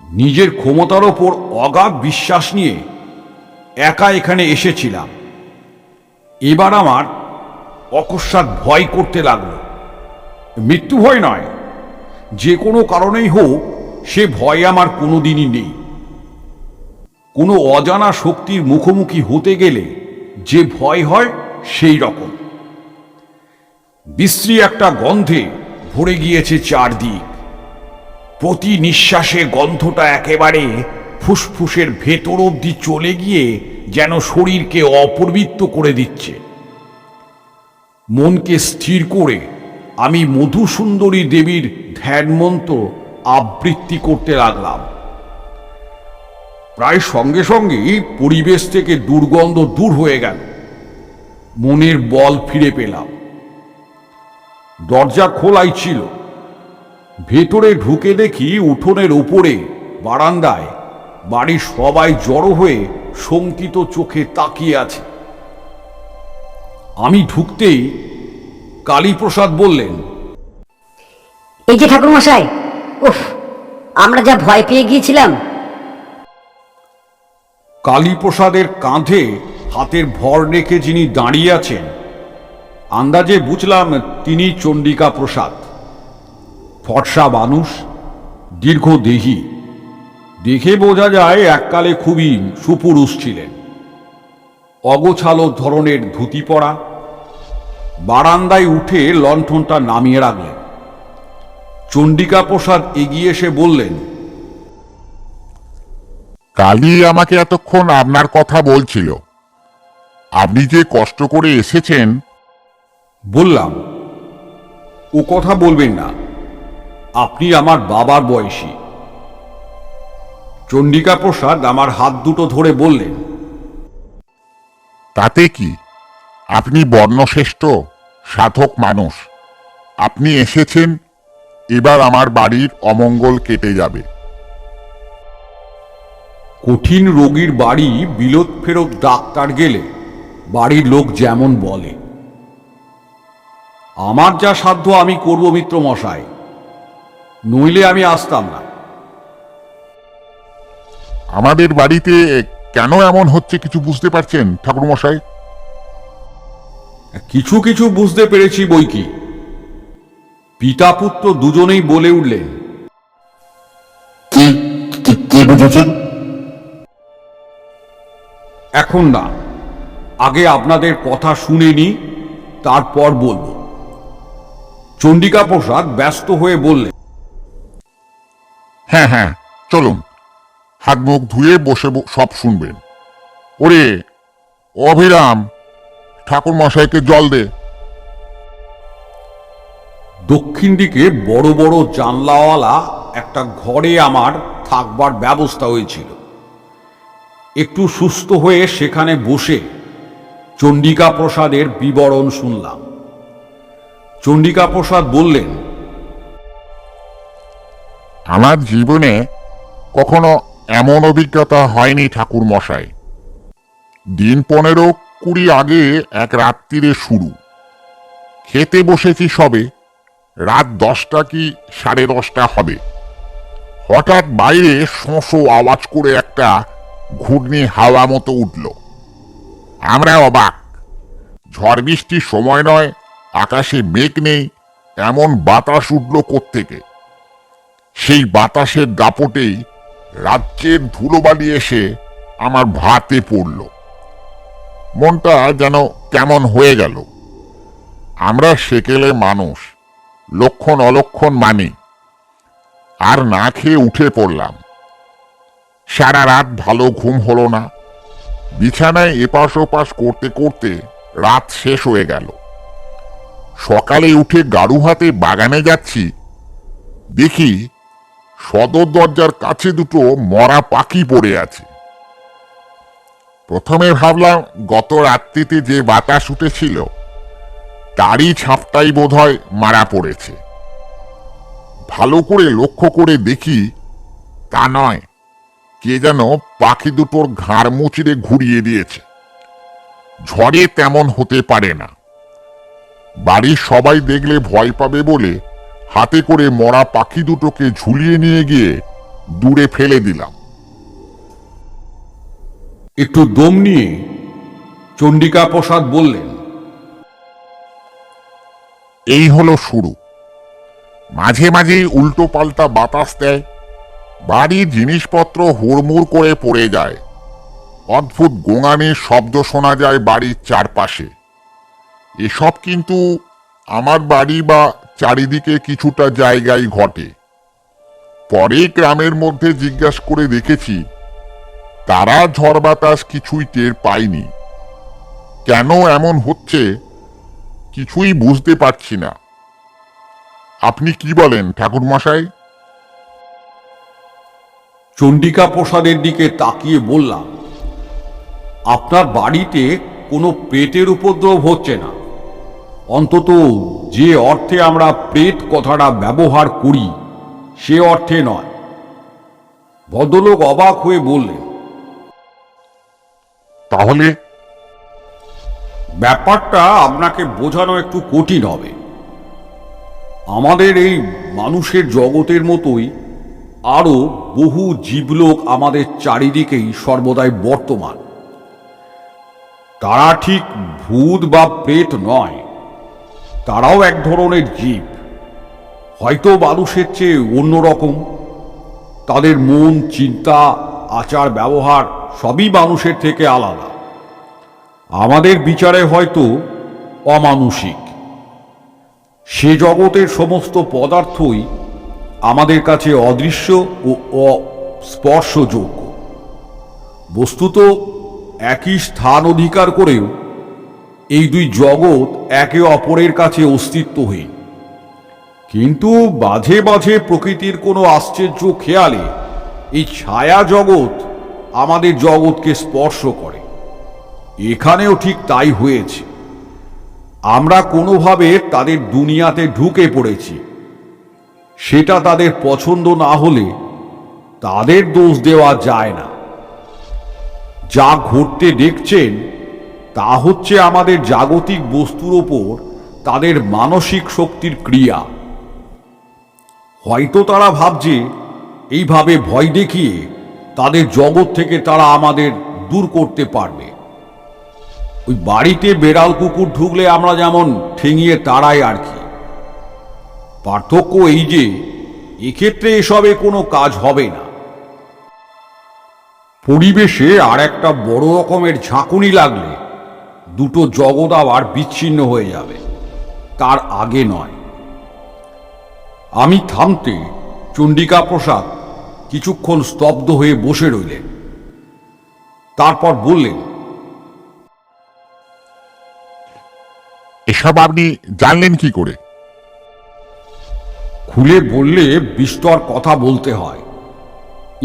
নিজের ক্ষমতার ওপর অগাধ বিশ্বাস নিয়ে একা এখানে এসেছিলাম। এবার আমার অকস্মাৎ ভয় করতে লাগলো। মৃত্যু ভয় নয়, যে কোনো কারণেই হোক সে ভয় আমার কোনোদিনই নেই। কোনো অজানা শক্তির মুখোমুখি হতে গেলে যে ভয় হয় সেই রকম। বিশ্রী একটা গন্ধে ভরে গিয়েছে চারদিক। প্রতি নিঃশ্বাসে গন্ধটা একেবারে ফুসফুসের ভেতর অবধি চলে গিয়ে যেন শরীরকে অপবিত্র করে দিচ্ছে। মনকে স্থির করে আমি মধুসুন্দরী দেবীর ধ্যানমন্ত্র আবৃত্তি করতে লাগলাম। প্রায় সঙ্গে সঙ্গেই পরিবেশ থেকে দুর্গন্ধ দূর হয়ে গেল। মনের বল ফিরে পেলাম। দরজা খোলাই ছিল। ভেতরে ঢুকে দেখি উঠোনের উপরে বারান্দায় বাড়ির সবাই জড়ো হয়ে শঙ্কিত চোখে তাকিয়ে আছে। আমি ঢুকতেই কালীপ্রসাদ বললেন, এই যে ঠাকুরমশাই, উফ, আমরা যা ভয় পেয়ে গিয়েছিলাম। কালীপ্রসাদের কাঁধে হাতের ভর রেখে যিনি দাঁড়িয়ে আছেন, আন্দাজে বুঝলাম তিনি চণ্ডিকা প্রসাদ। ফর্সা মানুষ, দীর্ঘদেহী, দেখে বোঝা যায় এককালে খুবই সুপুরুষ ছিলেন। অগোছালো ধরনের ধুতি পরা। বারান্দায় উঠে লণ্ঠনটা নামিয়ে রাখলেন। চণ্ডিকা প্রসাদ এগিয়ে এসে বললেন, কালই আমাকে এতক্ষণ আপনার কথা বলছিল। আপনি যে কষ্ট করে এসেছেন। বললাম, ও কথা বলবেন না, আপনি আমার বাবার বয়সী। চণ্ডিকা প্রসাদ আমার হাত দুটো ধরে বললেন, তাতে কি, আপনি বর্ণশ্রেষ্ঠ সাধক মানুষ। আপনি এসেছেন, এবার আমার বাড়ির অমঙ্গল কেটে যাবে। কঠিন রোগীর বাড়ি বিলত ফেরত ডাক্তার গেলে বাড়ির লোক যেমন বলে। আমার যা সাধ্য আমি করব মিত্র মশাই, নইলে আমি আসতাম না। আমাদের বাড়িতে কেন এমন হচ্ছে কিছু বুঝতে পারছেন ঠাকুর মশাই? কিছু কিছু বুঝতে পেরেছি বই কি। পিতা পুত্র দুজনেই বলে উঠলেন, কি বুঝেছেন? এখন না, আগে আপনাদের কথা শুনে নি, তারপর বলবো। চণ্ডিকা প্রসাদ ব্যস্ত হয়ে বললেন, হ্যাঁ হ্যাঁ, চলুন, হাত মুখ ধুয়ে বসে সব শুনবেন। ওরে অভিরাম, ঠাকুর মশাইকে জল দে। দক্ষিণ দিকে বড় বড় জানলাওয়ালা একটা ঘরে আমার থাকবার ব্যবস্থা হয়েছিল। একটু সুস্থ হয়ে সেখানে বসে চণ্ডিকা প্রসাদের বিবরণ শুনলাম। চণ্ডিকা প্রসাদ বললেন, আমার জীবনে কখনো এমন অভিজ্ঞতা হয়নি ঠাকুর মশাই। দিন 15-20 আগে এক রাত্রিরে শুরু। খেতে বসেছি সবে, রাত 10টা কি 10:30 হবে। হঠাৎ বাইরে শোঁ আওয়াজ করে একটা ঘূর্ণি হাওয়া মতো উঠল। আমরা অবাক। ঝড় বৃষ্টির সময় নয়, আকাশে মেঘ নেই, এমন বাতাস উঠল কোত্থেকে। সেই বাতাসের দাপটেই রাজ্যের ধুলোবালি এসে আমার ভাতে পড়ল। মনটা যেন কেমন হয়ে গেল। আমরা সেকেলে মানুষ, লক্ষণ অলক্ষণ মানি। আর না খেয়ে উঠে পড়লাম। সারা রাত ভালো ঘুম হলো না। বিছানায় এপাশ ওপাশ করতে করতে রাত শেষ হয়ে গেল। সকালে উঠে গাড়ু হাতে বাগানে যাচ্ছি, দেখি সদর দরজার কাছে দুটো মরা পাখি পড়ে আছে। প্রথমে ভাবলাম গত রাত্রিতে যে বাতাস উঠেছিল তারই ছাপটাই বোধহয় মারা পড়েছে। ভালো করে লক্ষ্য করে দেখি তা নয়, কে যেন পাখি দুটোর ঘাড় মুচড়ে ঘুরিয়ে দিয়েছে। ঝড়ে তেমন হতে পারে না। বাড়ির সবাই দেখলে ভয় পাবে বলে হাতে করে মরা পাখি দুটোকে ঝুলিয়ে নিয়ে গিয়ে দূরে ফেলে দিলাম। একটু দম নিয়ে চণ্ডিকা প্রসাদ বললেন, এই হলো শুরু। মাঝে মাঝেই উল্টো পাল্টা বাতাস দেয়, বাড়ির জিনিসপত্র হুড়মুড় করে পড়ে যায়। অদ্ভুত গোঙানির শব্দ শোনা যায় বাড়ির চারপাশে। এসব কিন্তু আমার বাড়ি বা চারিদিকে কিছুটা জায়গায় ঘটে। পরে গ্রামের মধ্যে জিজ্ঞাসা করে দেখেছি, তারা ঝড় বাতাস কিছুই টের পায়নি। কেন এমন হচ্ছে কিছুই বুঝতে পারছি না। আপনি কি বলেন ঠাকুর মশাই? চণ্ডিকা প্রসাদের দিকে তাকিয়ে বললাম, আপনার বাড়িতে কোনো প্রেতের উপদ্রব হচ্ছে না, অন্তত যে অর্থে আমরা প্রেত কথাটা ব্যবহার করি সে অর্থে নয়। ভদ্রলোক অবাক হয়ে বললেন, তাহলে? ব্যাপারটা আপনাকে বোঝানো একটু কঠিন হবে। আমাদের এই মানুষের জগতের মতোই আরও বহু জীবলোক আমাদের চারিদিকেই সর্বদাই বর্তমান। তারা ঠিক ভূত বা প্রেত নয়, তারাও এক ধরনের জীব, হয়তো মানুষের চেয়ে অন্যরকম। তাদের মন, চিন্তা, আচার ব্যবহার সবই মানুষের থেকে আলাদা। আমাদের বিচারে হয়তো অমানুষিক। সে জগতের সমস্ত পদার্থই আমাদের কাছে অদৃশ্য ও অস্পর্শযোগ্য। বস্তুত একই স্থান অধিকার করেও এই দুই জগৎ একে অপরের কাছে অস্তিত্বহীন। কিন্তু মাঝে মাঝে প্রকৃতির কোনো আশ্চর্য খেয়ালে এই ছায়া জগৎ আমাদের জগৎকে স্পর্শ করে। এখানেও ঠিক তাই হয়েছে। আমরা কোনোভাবে তাদের দুনিয়াতে ঢুকে পড়েছি। সেটা তাদের পছন্দ না হলে তাদের দোষ দেওয়া যায় না। যা ঘটতে দেখছেন তা হচ্ছে আমাদের জাগতিক বস্তুর ওপর তাদের মানসিক শক্তির ক্রিয়া। হয়তো তারা ভাবছে এইভাবে ভয় দেখিয়ে তাদের জগৎ থেকে তারা আমাদের দূর করতে পারবে। ওই বাড়িতে বেড়াল কুকুর ঢুকলে আমরা যেমন ঠেঙিয়ে তাড়াই আর কি। পার্থক্য এই যে এক্ষেত্রে এসবে কোনো কাজ হবে না। পরিবেশে আর একটা বড় রকমের ঝাঁকুনি লাগলে দুটো জগৎ আবার বিচ্ছিন্ন হয়ে যাবে, তার আগে নয়। আমি থামতে চণ্ডিকা প্রসাদ কিছুক্ষণ স্তব্ধ হয়ে বসে রইলেন। তারপর বললেন, এসব আপনি জানলেন কি করে? খুলে বললে বিস্তর কথা বলতে হয়,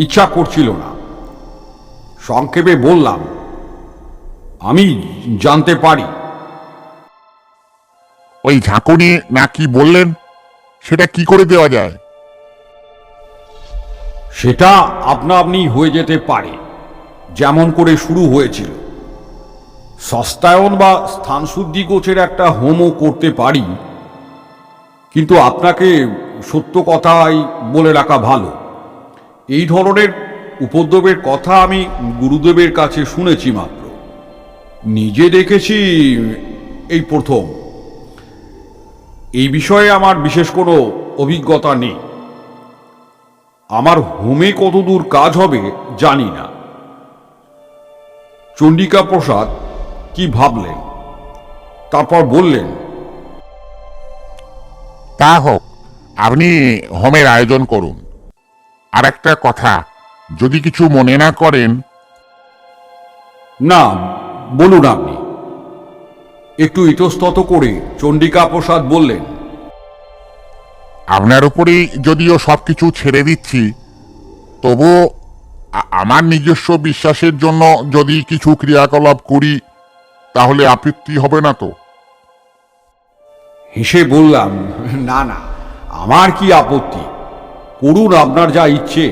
ইচ্ছা করছিল না। সংক্ষেপে বললাম, আমি জানতে পারি। ওই ঝাঁকুনি না কি বললেন, সেটা কি করে দেওয়া যায়? সেটা আপনা আপনি হয়ে যেতে পারে, যেমন করে শুরু হয়েছিল। সস্তায়ন বা স্থানশুদ্ধি গোছের একটা হোমও করতে পারি, কিন্তু আপনাকে সত্য কথাই বলে রাখা ভালো। এই ধরনের উপদ্রবের কথা আমি গুরুদেবের কাছে শুনেছি মাত্র, নিজে দেখেছি এই প্রথম। এই বিষয়ে আমার বিশেষ কোনো অভিজ্ঞতা নেই। আমার হোমে কতদূর কাজ হবে জানি না। চণ্ডিকা প্রসাদ কি ভাবলেন, তারপর বললেন, তা হোক, আপনি হোমের আয়োজন করুন। আর একটা কথা, যদি কিছু মনে না করেন। না, বলুন আপনি। একটু ইতস্তত করে চণ্ডিকা প্রসাদ বললেন, আপনার উপরেই যদিও সবকিছু ছেড়ে দিচ্ছি, তবুও আমার নিজস্ব বিশ্বাসের জন্য যদি কিছু ক্রিয়াকলাপ করি, তাহলে আপত্তি হবে না তো? হেসে বললাম, না না, আমার কি আপত্তি, করুন আপনার যা ইচ্ছে।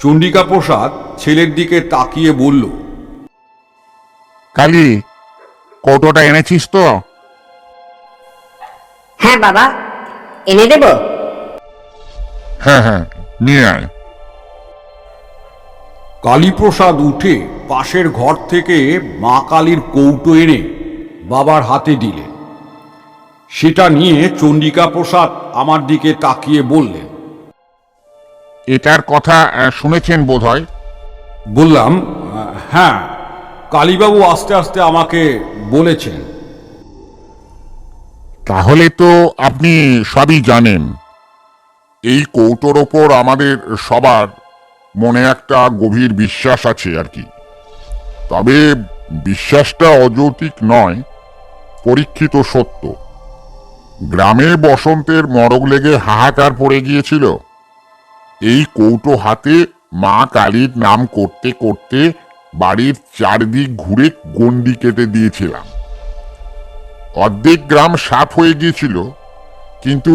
চণ্ডিকা প্রসাদ ছেলের দিকে তাকিয়ে বলল, কালী, কৌটোটা এনেছিস তো? হ্যাঁ বাবা, এনে দেব। হ্যাঁ হ্যাঁ, নিয়ে আয়। কালীপ্রসাদ উঠে পাশের ঘর থেকে মা কালীর কৌটো এনে বাবার হাতে দিলেন। সেটা নিয়ে চণ্ডিকা প্রসাদ আমার দিকে তাকিয়ে বললেন, এটার কথা শুনেছেন বোধহয়? বললাম, হ্যাঁ, কালীবাবু আস্তে আস্তে আমাকে বলেছেন। তাহলে তো আপনি সবই জানেন। এই কৌটোর ওপর আমাদের সবার মনে একটা গভীর বিশ্বাস আছে আর কি। তবে বিশ্বাসটা অযৌক্তিক নয়, পরীক্ষিত সত্য। গ্রামে বসন্তের মরগ লেগে হাহাকার পড়ে গিয়েছিল। এই কৌটো হাতে মা কালীর নাম করতে করতে বাড়ির চারদিক ঘুরে গণ্ডি কেটে দিয়েছিলাম। অর্ধেক গ্রাম সাফ হয়ে গিয়েছিল, কিন্তু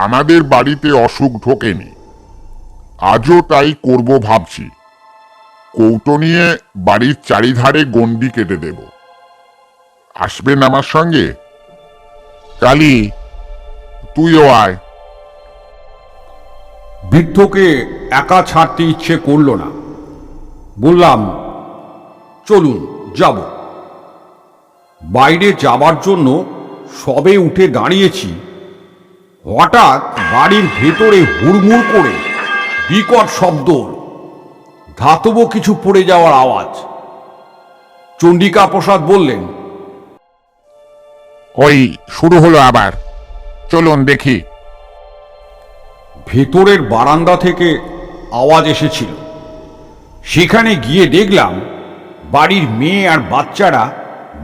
আমাদের বাড়িতে অসুখ ঢোকেনি। আজও তাই করব ভাবছি। কৌটো নিয়ে বাড়ির চারিধারে গণ্ডি কেটে দেব। আসবেন আমার সঙ্গে? কালী, তুইও আয়। বৃদ্ধকে একা ছাড়তে ইচ্ছে করল না। বললাম, চলুন যাব। বাইরে যাবার জন্য সবে উঠে দাঁড়িয়েছি, হঠাৎ বাড়ির ভেতরে হুড়মুড় করে বিকট শব্দ, ধাতব কিছু পড়ে যাওয়ার আওয়াজ। চণ্ডিকা প্রসাদ বললেন, ওই শুরু হলো আবার, চলুন দেখি। ভেতরের বারান্দা থেকে আওয়াজ এসেছিল। সেখানে গিয়ে দেখলাম বাড়ির মেয়ে আর বাচ্চারা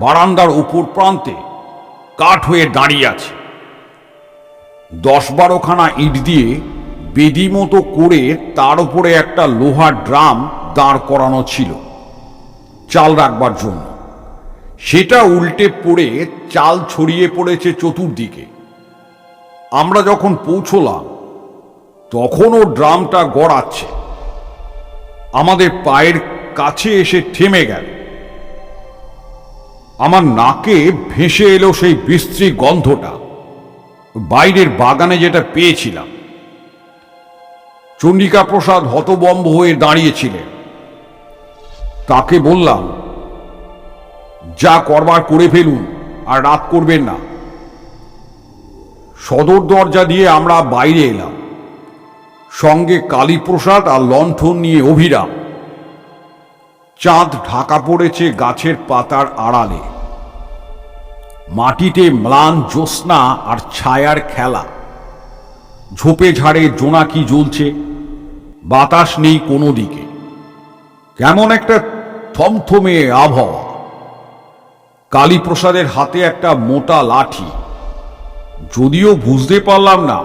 বারান্দার উপর প্রান্তে কাঠ হয়ে দাঁড়িয়ে আছে। 10-12খানা ইট দিয়ে বেদি মতো করে তার উপরে একটা লোহার ড্রাম দাঁড় করানো ছিল চাল রাখবার জন্য। সেটা উল্টে পড়ে চাল ছড়িয়ে পড়েছে চতুর্দিকে। আমরা যখন পৌঁছলাম তখন ও ড্রামটা গড়াচ্ছে। আমাদের পায়ের কাছে এসে থেমে গেল। আমার নাকে ভেসে এলো সেই বিশ্রী গন্ধটা, বাইরের বাগানে যেটা পেয়েছিলাম। চণ্ডিকা প্রসাদ হতবম্ব হয়ে দাঁড়িয়েছিলেন। তাকে বললাম, যা করবার করে ফেলুন, আর রাত করবেন না। সদর দরজা দিয়ে আমরা বাইরে এলাম, সঙ্গে কালীপ্রসাদ আর লণ্ঠন নিয়ে অভিরাম। চাঁদ ঢাকা পড়েছে গাছের পাতার আড়ালে। মাটিতে ম্লান জ্যোৎস্না আর ছায়ার খেলা। ঝোপে ঝাড়ে জোনাকি জ্বলছে, বাতাস নেই কোনো দিকে। কেমন একটা থমথমে আবহাওয়া। কালীপ্রসাদের হাতে একটা মোটা লাঠি। যদিও বুঝতে পারলাম না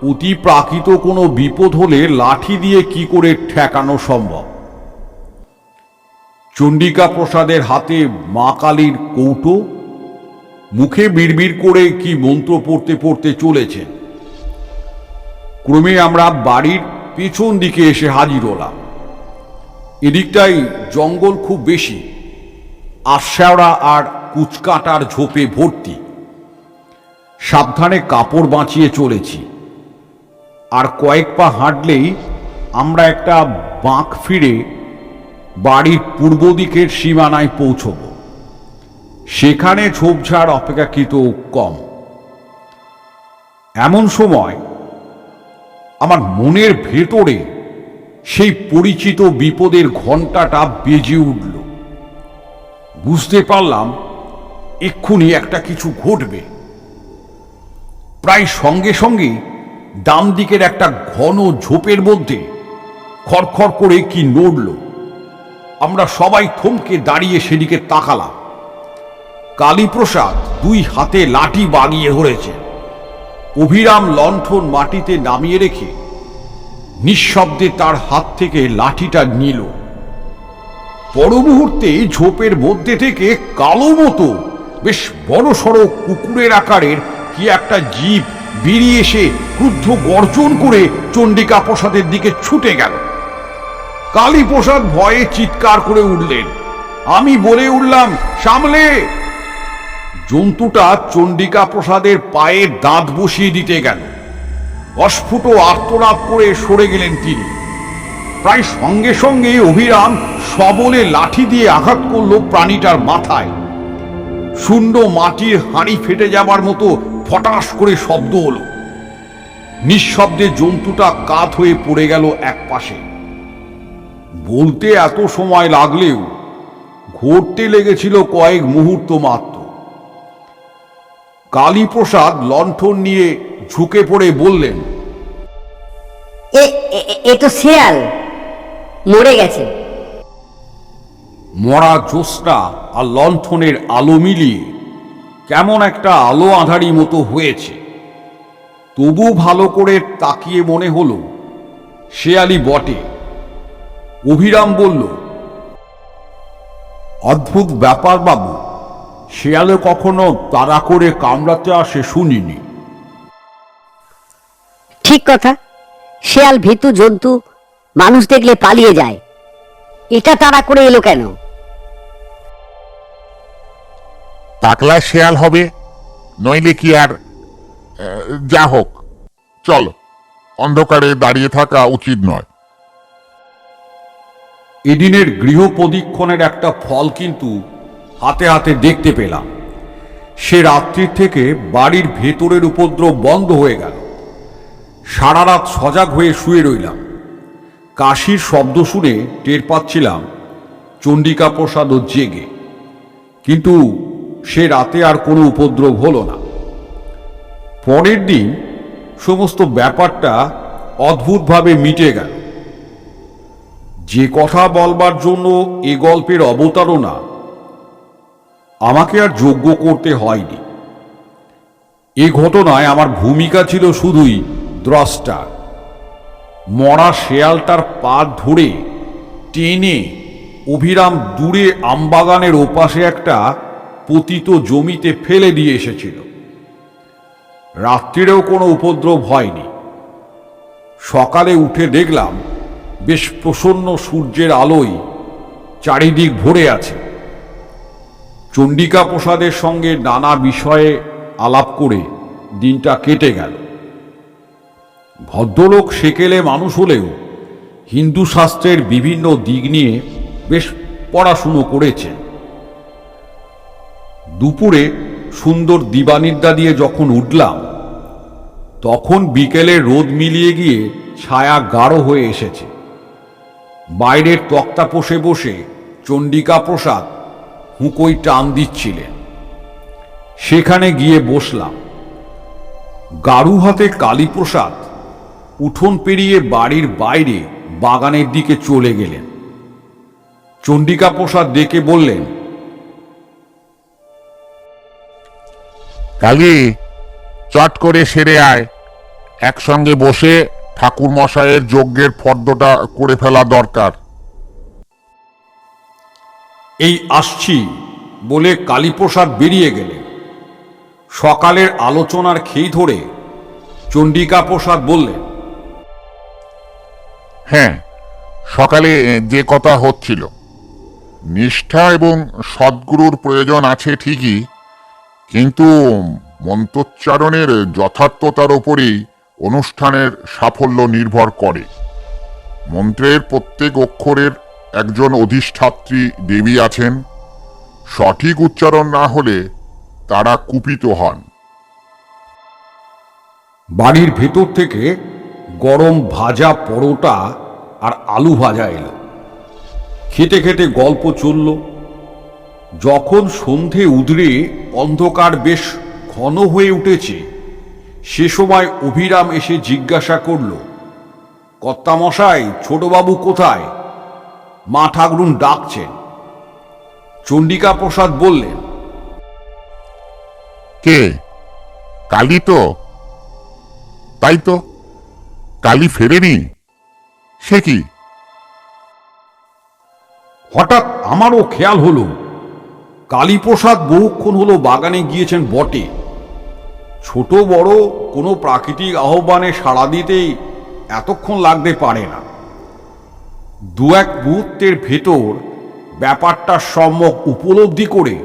অতি প্রাকৃত কোনো বিপদ হলে লাঠি দিয়ে কি করে ঠেকানো সম্ভব। চণ্ডিকা প্রসাদের হাতে মা কালীর কৌটো, মুখে বিড়বিড় করে কি মন্ত্র পড়তে পড়তে চলেছেন। ক্রমে আমরা বাড়ির পেছন দিকে এসে হাজির হলাম। এদিকটাই জঙ্গল খুব বেশি, আশাওড়া আর কুচকাটার ঝোপে ভর্তি। সাবধানে কাপড় বাঁচিয়ে চলেছি। আর কয়েক পা হাঁটলেই আমরা একটা বাঁক ফিরে বাড়ির পূর্ব দিকের সীমানায় পৌঁছব। সেখানে ঝোপঝাড় অপেক্ষাকৃত কম। এমন সময় আমার মনের ভেতরে সেই পরিচিত বিপদের ঘণ্টাটা বেজে উঠল। বুঝতে পারলাম এক্ষুনি একটা কিছু ঘটবে। প্রায় সঙ্গে সঙ্গে ডান দিকের একটা ঘন ঝোপের মধ্যে খড়খড় করে কি নড়ল। আমরা সবাই থমকে দাঁড়িয়ে সেদিকে তাকালাম। কালীপ্রসাদ 2 হাতে লাঠি বাগিয়ে ধরেছে। অভিরাম লণ্ঠন মাটিতে নামিয়ে রেখে নিঃশব্দে তার হাত থেকে লাঠিটা নিল। পর মুহূর্তে ঝোপের মধ্যে থেকে কালো মতো বেশ বড় সড়ো কুকুরের আকারের কি একটা জীব বেরিয়ে এসে ক্রুদ্ধ গর্জন করে চণ্ডিকা প্রসাদের দিকে ছুটে গেল। কালীপ্রসাদ ভয়ে চিৎকার করে উঠলেন। আমি বলে উঠলাম, সামলে! জন্তুটা চণ্ডিকা প্রসাদের পায়ে দাঁত বসিয়ে দিতে গেল। অস্ফুট আর্তনাদ করে সরে গেলেন তিনি। প্রায় সঙ্গে সঙ্গে অভিরাম সবলে লাঠি দিয়ে আঘাত করল প্রাণীটার মাথায়। শূন্য মাটির হাঁড়ি ফেটে যাবার মতো ফটাস করে শব্দ হলো। নিঃশব্দে জন্তুটা কাত হয়ে পড়ে গেল এক পাশে। বলতে এত সময় লাগলেও ঘটতে লেগেছিল কয়েক মুহূর্ত মাত্র। কালীপ্রসাদ লণ্ঠন নিয়ে ঝুঁকে পড়ে বললেন, এ তো শেয়াল, মরে গেছে। মরা জ্যোৎস্না আর লণ্ঠনের আলো মিলিয়ে কেমন একটা আলো আঁধারি মতো হয়েছে। তবু ভালো করে তাকিয়ে মনে হলো শেয়ালই বটে। অভিরাম বলল, অদ্ভুত ব্যাপার বাবু, শেয়ালে কখনো তাড়া করে কামড়াতে আসে শুনিনি। ঠিক কথা, শেয়াল ভীতু জন্তু, মানুষ দেখলে পালিয়ে যায়। এটা তাড়া করে এলো কেন? পাগলা শেয়াল হবে, নইলে কি আর যা হোক, চলো, অন্ধকারে দাঁড়িয়ে থাকা উচিত নয়। এদিনের গৃহপ্রদীক্ষণের একটা ফল কিন্তু হাতে হাতে দেখতে পেলাম। সে রাত্রির থেকে বাড়ির ভেতরের উপদ্রব বন্ধ হয়ে গেল। সারা রাত সজাগ হয়ে শুয়ে রইলাম। কাশির শব্দ শুনে টের পাচ্ছিলাম চণ্ডিকা প্রসাদও জেগে, কিন্তু সে রাতে আর কোনো উপদ্রব হলো না। পরের দিন সমস্ত ব্যাপারটা অদ্ভুতভাবে মিটে গেল। যে কথা বলবার জন্য এ গল্পের অবতারণা আমাকে আর যোগ্য করতে হয়নি। এ ঘটনায় আমার ভূমিকা ছিল শুধুই দ্রষ্টা। মরা শেয়ালটার পা ধরে টেনে অভিরাম দূরে আমবাগানের ওপাশে একটা পতিত জমিতে ফেলে দিয়ে এসেছিল। রাত্রিরেও কোনো উপদ্রব হয়নি। সকালে উঠে দেখলাম বেশ প্রসন্ন সূর্যের আলোয় চারিদিক ভরে আছে। চণ্ডিকা প্রসাদের সঙ্গে নানা বিষয়ে আলাপ করে দিনটা কেটে গেল। ভদ্রলোক সেকেলে মানুষ হলেও হিন্দু শাস্ত্রের বিভিন্ন দিক নিয়ে বেশ পড়াশুনো করেছেন। দুপুরে সুন্দর দিবানিদ্রা দিয়ে যখন উঠলাম, তখন বিকেলে রোদ মিলিয়ে গিয়ে ছায়া গাঢ় হয়ে এসেছে। বাইরের তক্তাপোষে বসে চণ্ডিকা প্রসাদ হুঁকোই টান দিচ্ছিলেন। সেখানে গিয়ে বসলাম। গাড়ু হাতে কালীপ্রসাদ উঠোন পেরিয়ে বাড়ির বাইরে বাগানের দিকে চলে গেলেন। চণ্ডিকা প্রসাদ ডেকে বললেন, কালী, চট করে সেরে আয়। একসঙ্গে বসে ঠাকুর মশাইয়ের যজ্ঞের ফর্দটা করে ফেলা দরকার। এই আসছি বলে কালীপ্রসাদ বেরিয়ে গেলেন। সকালের আলোচনার খেই ধরে চণ্ডিকা প্রসাদ বললেন, হ্যাঁ, সকালে যে কথা হচ্ছিল, নিষ্ঠা এবং সদ্গুরুর প্রয়োজন আছে ঠিকই, কিন্তু মন্ত্রোচ্চারণের যথার্থতার উপরেই অনুষ্ঠানের সাফল্য নির্ভর করে। মন্ত্রের প্রত্যেক অক্ষরের একজন অধিষ্ঠাত্রী দেবী আছেন। সঠিক উচ্চারণ না হলে তারা কুপিত হন। বাড়ির ভেতর থেকে গরম ভাজা পরোটা আর আলু ভাজা এলো। খেতে খেতে গল্প চলল। যখন সন্ধে উদরে অন্ধকার বেশ ঘন হয়ে উঠেছে, সে সময় অভিরাম এসে জিজ্ঞাসা করল, কর্তামশাই, ছোটবাবু কোথায়? মা ঠাকরুন ডাকছেন। চণ্ডিকা প্রসাদ বললেন, কে? কালী তো? তাই তো, কালী ফেরেনি। সে কি? হঠাৎ আমারও খেয়াল হলো কালীপ্রসাদ বহুক্ষণ হলো বাগানে গিয়েছেন বটে। ছোট বড় কোনো প্রাকৃতিক আহ্বানে সাড়া দিতেই এতক্ষণ লাগতে পারে না। দু এক মুহূর্তের ভেতর ব্যাপারটা সম্যক উপলব্ধি করে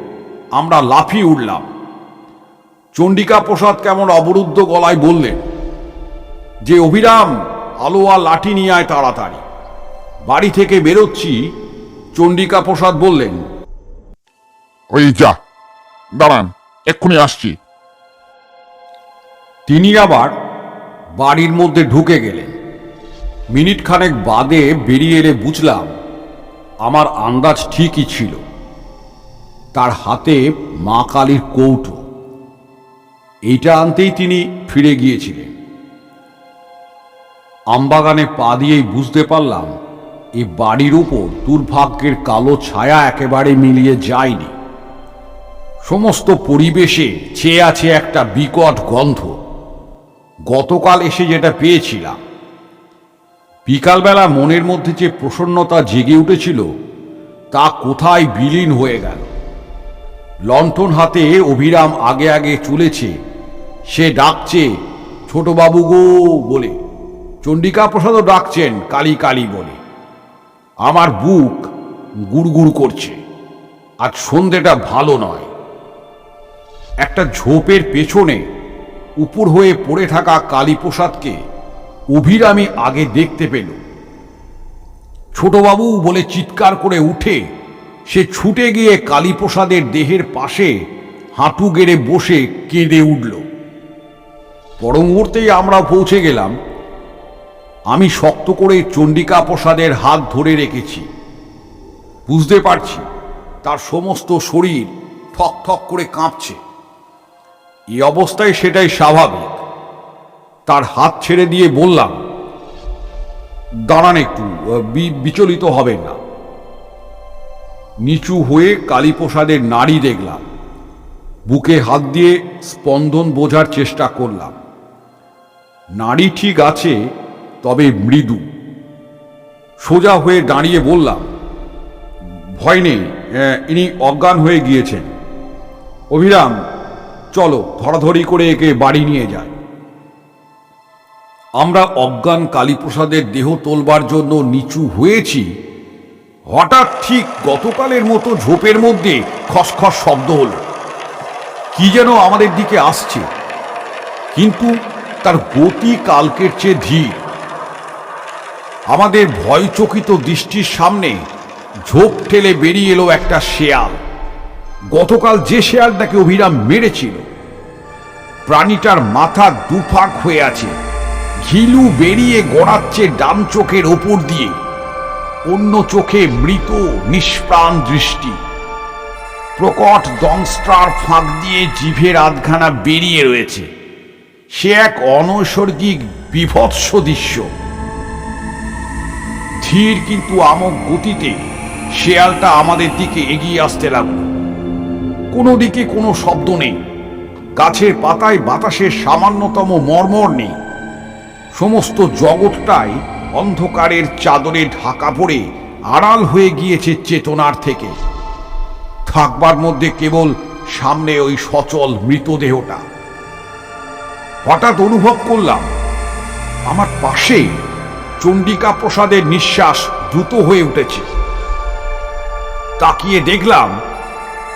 আমরা লাফিয়ে উঠলাম। চণ্ডিকা প্রসাদ কেমন অবরুদ্ধ গলায় বললেন যে, অভিরাম, আলো আর লাঠি নিয়ে আয় তাড়াতাড়ি। বাড়ি থেকে বেরোচ্ছি। চণ্ডিকা প্রসাদ বললেন, ওই যা, দাঁড়ান, এক্ষুনি আসছি। তিনি আবার বাড়ির মধ্যে ঢুকে গেলেন। মিনিট খানেক বাদে বেরিয়ে এলে বুঝলাম আমার আন্দাজ ঠিকই ছিল। তার হাতে মা কালীর কৌটো। এইটা আনতেই তিনি ফিরে গিয়েছিলেন। আমবাগানে পা দিয়েই বুঝতে পারলাম এই বাড়ির উপর দুর্ভাগ্যের কালো ছায়া একেবারে মিলিয়ে যায়নি। সমস্ত পরিবেশে ছেয়ে আছে একটা বিকট গন্ধ। গতকাল এসে যেটা পেয়েছিলাম, বিকালবেলা মনের মধ্যে যে প্রসন্নতা জেগে উঠেছিল তা কোথায় বিলীন হয়ে গেল। লণ্ঠন হাতে অভিরাম আগে আগে চলেছে। সে ডাকছে, ছোটবাবু গো বলে। চণ্ডিকা প্রসাদও ডাকছেন কালী কালী বলে। আমার বুক গুড়গুড় করছে। আজ সন্ধেটা ভালো নয়। একটা ঝোপের পেছনে উপর হয়ে পড়ে থাকা কালীপ্রসাদকে অভিরামী আগে দেখতে পেল। ছোটবাবু বলে চিৎকার করে উঠে সে ছুটে গিয়ে কালীপ্রসাদের দেহের পাশে হাঁটু গেড়ে বসে কেঁদে উঠল। পর মুহূর্তেই আমরা পৌঁছে গেলাম। আমি শক্ত করে চণ্ডিকা প্রসাদের হাত ধরে রেখেছি। বুঝতে পারছি তার সমস্ত শরীর ঠক ঠক করে কাঁপছে। এই অবস্থায় সেটাই স্বাভাবিক। তার হাত ছেড়ে দিয়ে বললাম, দাঁড়ান একটু, বিচলিত হবেন না। নিচু হয়ে কালীপ্রসাদের নাড়ি দেখলাম, বুকে হাত দিয়ে স্পন্দন বোঝার চেষ্টা করলাম। নাড়ি ঠিক আছে, তবে মৃদু। সোজা হয়ে দাঁড়িয়ে বললাম, ভয় নেই, ইনি অজ্ঞান হয়ে গিয়েছেন। অভিরাম, চলো ধরাধরি করে একে বাড়ি নিয়ে যায়। আমরা অজ্ঞান কালীপ্রসাদের দেহ তোলবার জন্য নিচু হয়েছি, হঠাৎ ঠিক গতকালের মতো ঝোপের মধ্যে খসখস শব্দ হলো। কি যেন আমাদের দিকে আসছে, কিন্তু তার গতি কালকের চেয়ে ধীর। আমাদের ভয়চকিত দৃষ্টির সামনে ঝোপ ঠেলে বেরিয়ে এলো একটা শেয়াল। গতকাল যে শেয়ালটাকে অভিরাম মেরেছিল। প্রাণীটার মাথা দুফাক হয়ে আছে, ঘিলু বেরিয়ে গড়াচ্ছে ডান চোখের ওপর দিয়ে, অন্য চোখে মৃত নিষ্প্রাণ দৃষ্টি। প্রকট দংস্ট্রার ফাঁক দিয়ে জিভের আধখানা বেরিয়ে রয়েছে। সে এক অনৈসর্গিক বিভৎস দৃশ্য। ধীর কিন্তু আমক গতিতে শেয়ালটা আমাদের দিকে এগিয়ে আসতে লাগলো। কোনো দিকে কোনো শব্দ নেই, গাছের পাতায় বাতাসের সামান্যতম মর্মর নেই। সমস্ত জগৎটাই অন্ধকারের চাদরে ঢাকা পড়ে আড়াল হয়ে গিয়েছে চেতনার থেকে। থাকবার মধ্যে কেবল সামনে ওই সচল মৃতদেহটা। হঠাৎ অনুভব করলাম আমার পাশে চণ্ডিকা প্রসাদের নিঃশ্বাস দ্রুত হয়ে উঠেছে। তাকিয়ে দেখলাম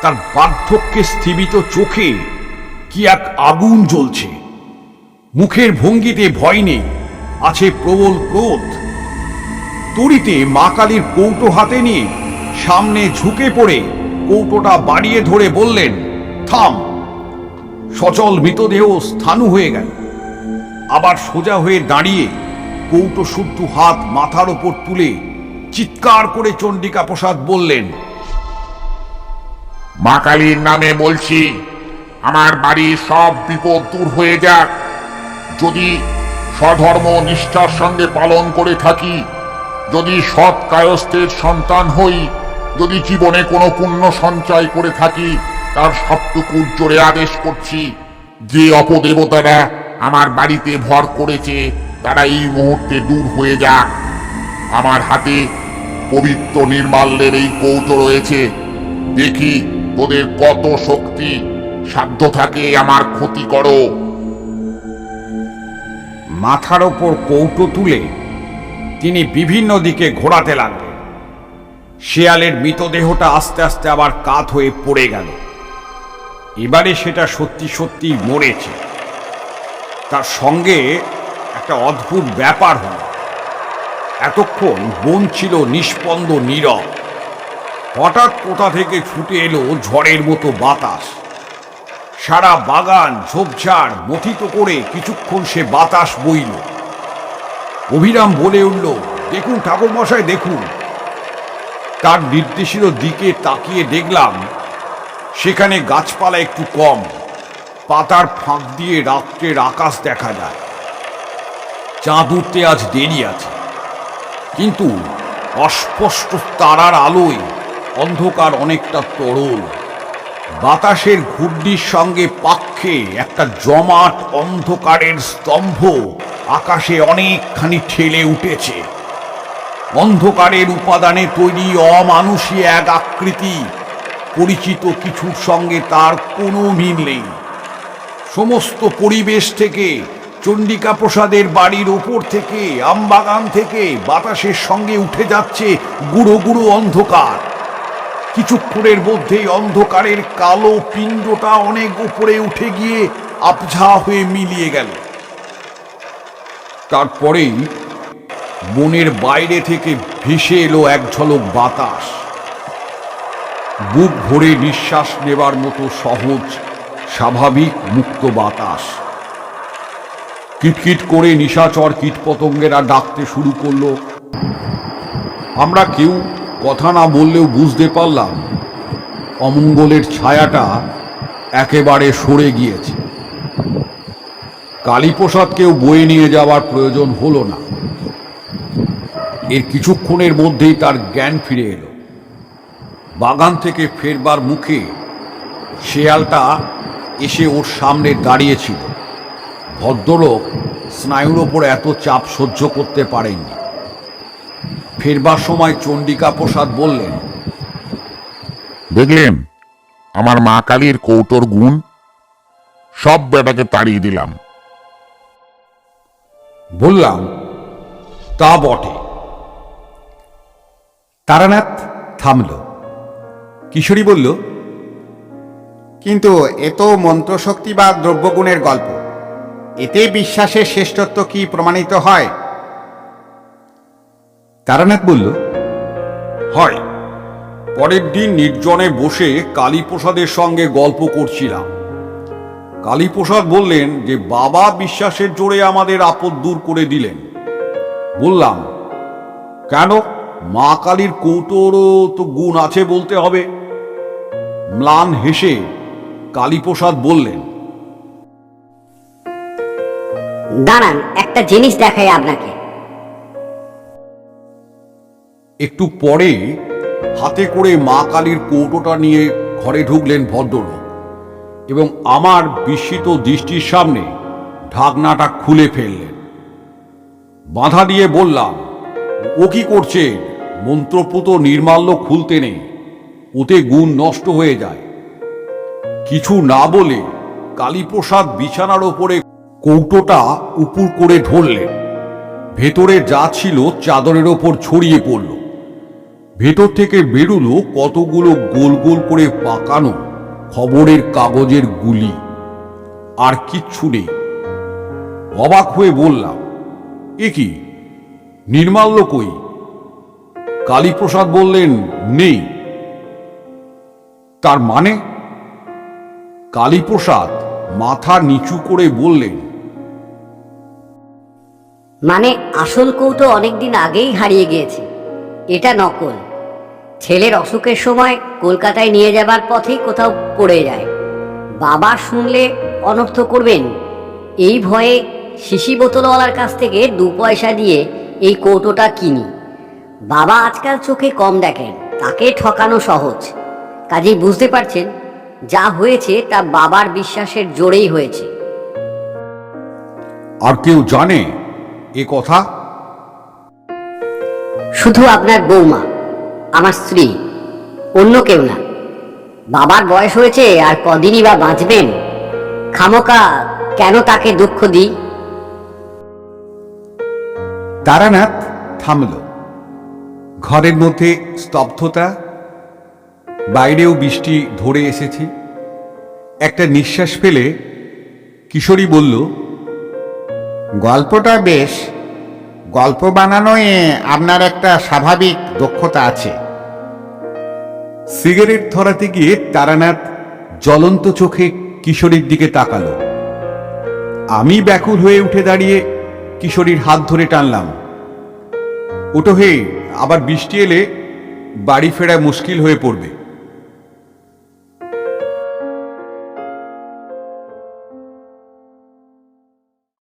তার বার্ধক্যে স্থিমিত চোখে কি এক আগুন জ্বলছে। মুখের ভঙ্গিতে ভয় নেই, আছে প্রবল ক্রোধ। তড়িতে মা কালীর কৌটো হাতে নিয়ে সামনে ঝুঁকে পড়ে কৌটোটা বাড়িয়ে ধরে বললেন, থাম। সচল মৃতদেহ স্থাণু হয়ে গেল। আবার সোজা হয়ে দাঁড়িয়ে কৌটো শুদ্ধ হাত মাথার ওপর তুলে চিৎকার করে চণ্ডিকা প্রসাদ বললেন, মা কালীর নামে বলছি, আমার বাড়ির সব বিপদ দূর হয়ে যাক। যদি স্বধর্ম নিষ্ঠার সঙ্গে পালন করে থাকি, যদি সৎ কায়স্থের সন্তান হই, যদি জীবনে কোনো পুণ্য সঞ্চয় করে থাকি, তার সবটুকুর জোরে আদেশ করছি, যে অপদেবতারা আমার বাড়িতে ভর করেছে তারা এই মুহূর্তে দূর হয়ে যাক। আমার হাতে পবিত্র নির্মাল্যের এই কৌটো রয়েছে। দেখি তোদের কত শক্তি সাধ্য থাকে আমার ক্ষতি করো। মাথার ওপর কৌটো তুলে তিনি বিভিন্ন দিকে ঘোরাতে লাগলেন। শেয়ালের মৃতদেহটা আস্তে আস্তে আবার কাত হয়ে পড়ে গেল। এবারে সেটা সত্যি সত্যি মরেছে। তার সঙ্গে একটা অদ্ভুত ব্যাপার হল, এতক্ষণ বন ছিল নিষ্পন্দ নীরব। হঠাৎ কোথা থেকে ছুটে এলো ঝড়ের মতো বাতাস। সারা বাগান ঝোপঝাড় মথিত করে কিছুক্ষণ সে বাতাস বইল। অভিরাম বলে উঠল, দেখুন ঠাকুরমশাই, দেখুন। তার নির্দেশিত দিকে তাকিয়ে দেখলাম সেখানে গাছপালা একটু কম, পাতার ফাঁক দিয়ে রাত্রের আকাশ দেখা যায়। চাঁদ উঠতে আজ দেরি আছে, কিন্তু অস্পষ্ট তারার আলোয় অন্ধকার অনেকটা তরল। বাতাসের ঘূর্ণির সঙ্গে পাক্ষে একটা জমাট অন্ধকারের স্তম্ভ আকাশে অনেকখানি ঠেলে উঠেছে। অন্ধকারের উপাদানে তৈরি অমানুষী এক আকৃতি, পরিচিত কিছুর সঙ্গে তার কোনো মিল নেই। সমস্ত পরিবেশ থেকে, চণ্ডিকা প্রসাদের বাড়ির ওপর থেকে, আমবাগান থেকে বাতাসের সঙ্গে উঠে যাচ্ছে গুঁড়ো গুঁড়ো অন্ধকার। কিছুক্ষণের মধ্যেই অন্ধকারের কালো পিণ্ডটা অনেক উপরে উঠে গিয়ে আবঝা হয়ে মিলিয়ে গেল। তারপরেই বনের বাইরে থেকে ভেসে এলো এক ঝলক বাতাস। বুক ভরে নিঃশ্বাস নেবার মতো সহজ স্বাভাবিক মুক্ত বাতাস। কিটকিট করে নিশাচর কীটপতঙ্গেরা ডাকতে শুরু করলো। আমরা কেউ কথা না বললেও বুঝতে পারলাম অমঙ্গলের ছায়াটা একেবারে সরে গিয়েছে। কালীপ্রসাদকেও বয়ে নিয়ে যাওয়ার প্রয়োজন হলো না। এর কিছুক্ষণের মধ্যেই তার জ্ঞান ফিরে এলো। বাগান থেকে ফেরবার মুখে শেয়ালটা এসে ওর সামনে দাঁড়িয়েছিল। ভদ্রলোক স্নায়ুর ওপর এত চাপ সহ্য করতে পারেননি। ফেরবার সময় চণ্ডিকা প্রসাদ বললেন, দেখলেন আমার মা কালীর কৌটোর গুণ, সব বেটাকে তাড়িয়ে দিলাম। বললাম, তা বটে। তারানাথ থামল। কিশোরী বলল, কিন্তু এ তো মন্ত্রশক্তি বা দ্রব্যগুণের গল্প, এতে বিশ্বাসের শ্রেষ্ঠত্ব কি প্রমাণিত হয়? তারানাথ বলল, হয়। পরের দিন নির্জনে বসে কালীপ্রসাদের সঙ্গে গল্প করছিলাম। কালীপ্রসাদ বললেন যে বাবা বিশ্বাসের জোরে আমাদের আপদ দূর করে দিলেন। বললাম, কেন? মা কালীর কৌটোরও তো গুণ আছে বলতে হবে। ম্লান হেসে কালীপ্রসাদ বললেন, দাঁড়ান, একটা জিনিস দেখাই আপনাকে। একটু পরে হাতে করে মা কালীর কৌটোটা নিয়ে ঘরে ঢুকলেন ভদ্রলোক এবং আমার বিস্মিত দৃষ্টির সামনে ঢাকনাটা খুলে ফেললেন। বাধা দিয়ে বললাম, ও কি করছে? মন্ত্রপুত নির্মাল্য খুলতে নেই, ওতে গুণ নষ্ট হয়ে যায়। কিছু না বলে কালীপ্রসাদ বিছানার ওপরে কৌটোটা উপুর করে ধরলেন। ভেতরে যা ছিল চাদরের ওপর ছড়িয়ে পড়ল। ভেতর থেকে বেরুলো কতগুলো গোল গোল করে পাকানো খবরের কাগজের গুলি। আর কিচ্ছু নেই। অবাক হয়ে বললাম, এ কি, নির্মাল্য কই? কালীপ্রসাদ বললেন, নেই। তার মানে? কালীপ্রসাদ মাথা নিচু করে বললেন, মানে আসল কৌটো অনেকদিন আগেই হারিয়ে গিয়েছে, এটা নকল। ছেলের অসুখের সময় কলকাতায় নিয়ে যাবার পথেই কোথাও পড়ে যায়। বাবা শুনলে অনর্থ করবেন, এই ভয়ে শিশি বোতলওয়ালার কাছ থেকে 2 পয়সা দিয়ে এই কৌটোটা কিনি। বাবা আজকাল চোখে কম দেখেন, তাকে ঠকানো সহজ। কাজেই বুঝতে পারছেন, যা হয়েছে তা বাবার বিশ্বাসের জোরেই হয়েছে। আর কেউ জানে এ কথা? শুধু আপনার বৌমা, আমার স্ত্রী, অন্য কেউ না। বাবার বয়স হয়েছে, আর কদিনই বা বাঁচবেন। খামোকা কেন তাকে দুঃখ দিই? তারানাথ থামল। ঘরের মধ্যে স্তব্ধতা, বাইরেও বৃষ্টি ধরে এসেছে। একটা নিঃশ্বাস ফেলে কিশোরী বলল, গল্পটা বেশ, গল্প বানানোয় আপনার একটা স্বাভাবিক দক্ষতা আছে। সিগারেট ধরাতে গিয়ে তারানাথ জ্বলন্ত চোখে কিশোরীর দিকে তাকালো। আমি ব্যাকুল হয়ে উঠে দাঁড়িয়ে কিশোরীর হাত ধরে টানলাম, ওটো হে, আবার বৃষ্টি এলে বাড়ি ফেরা মুশকিল হয়ে পড়বে।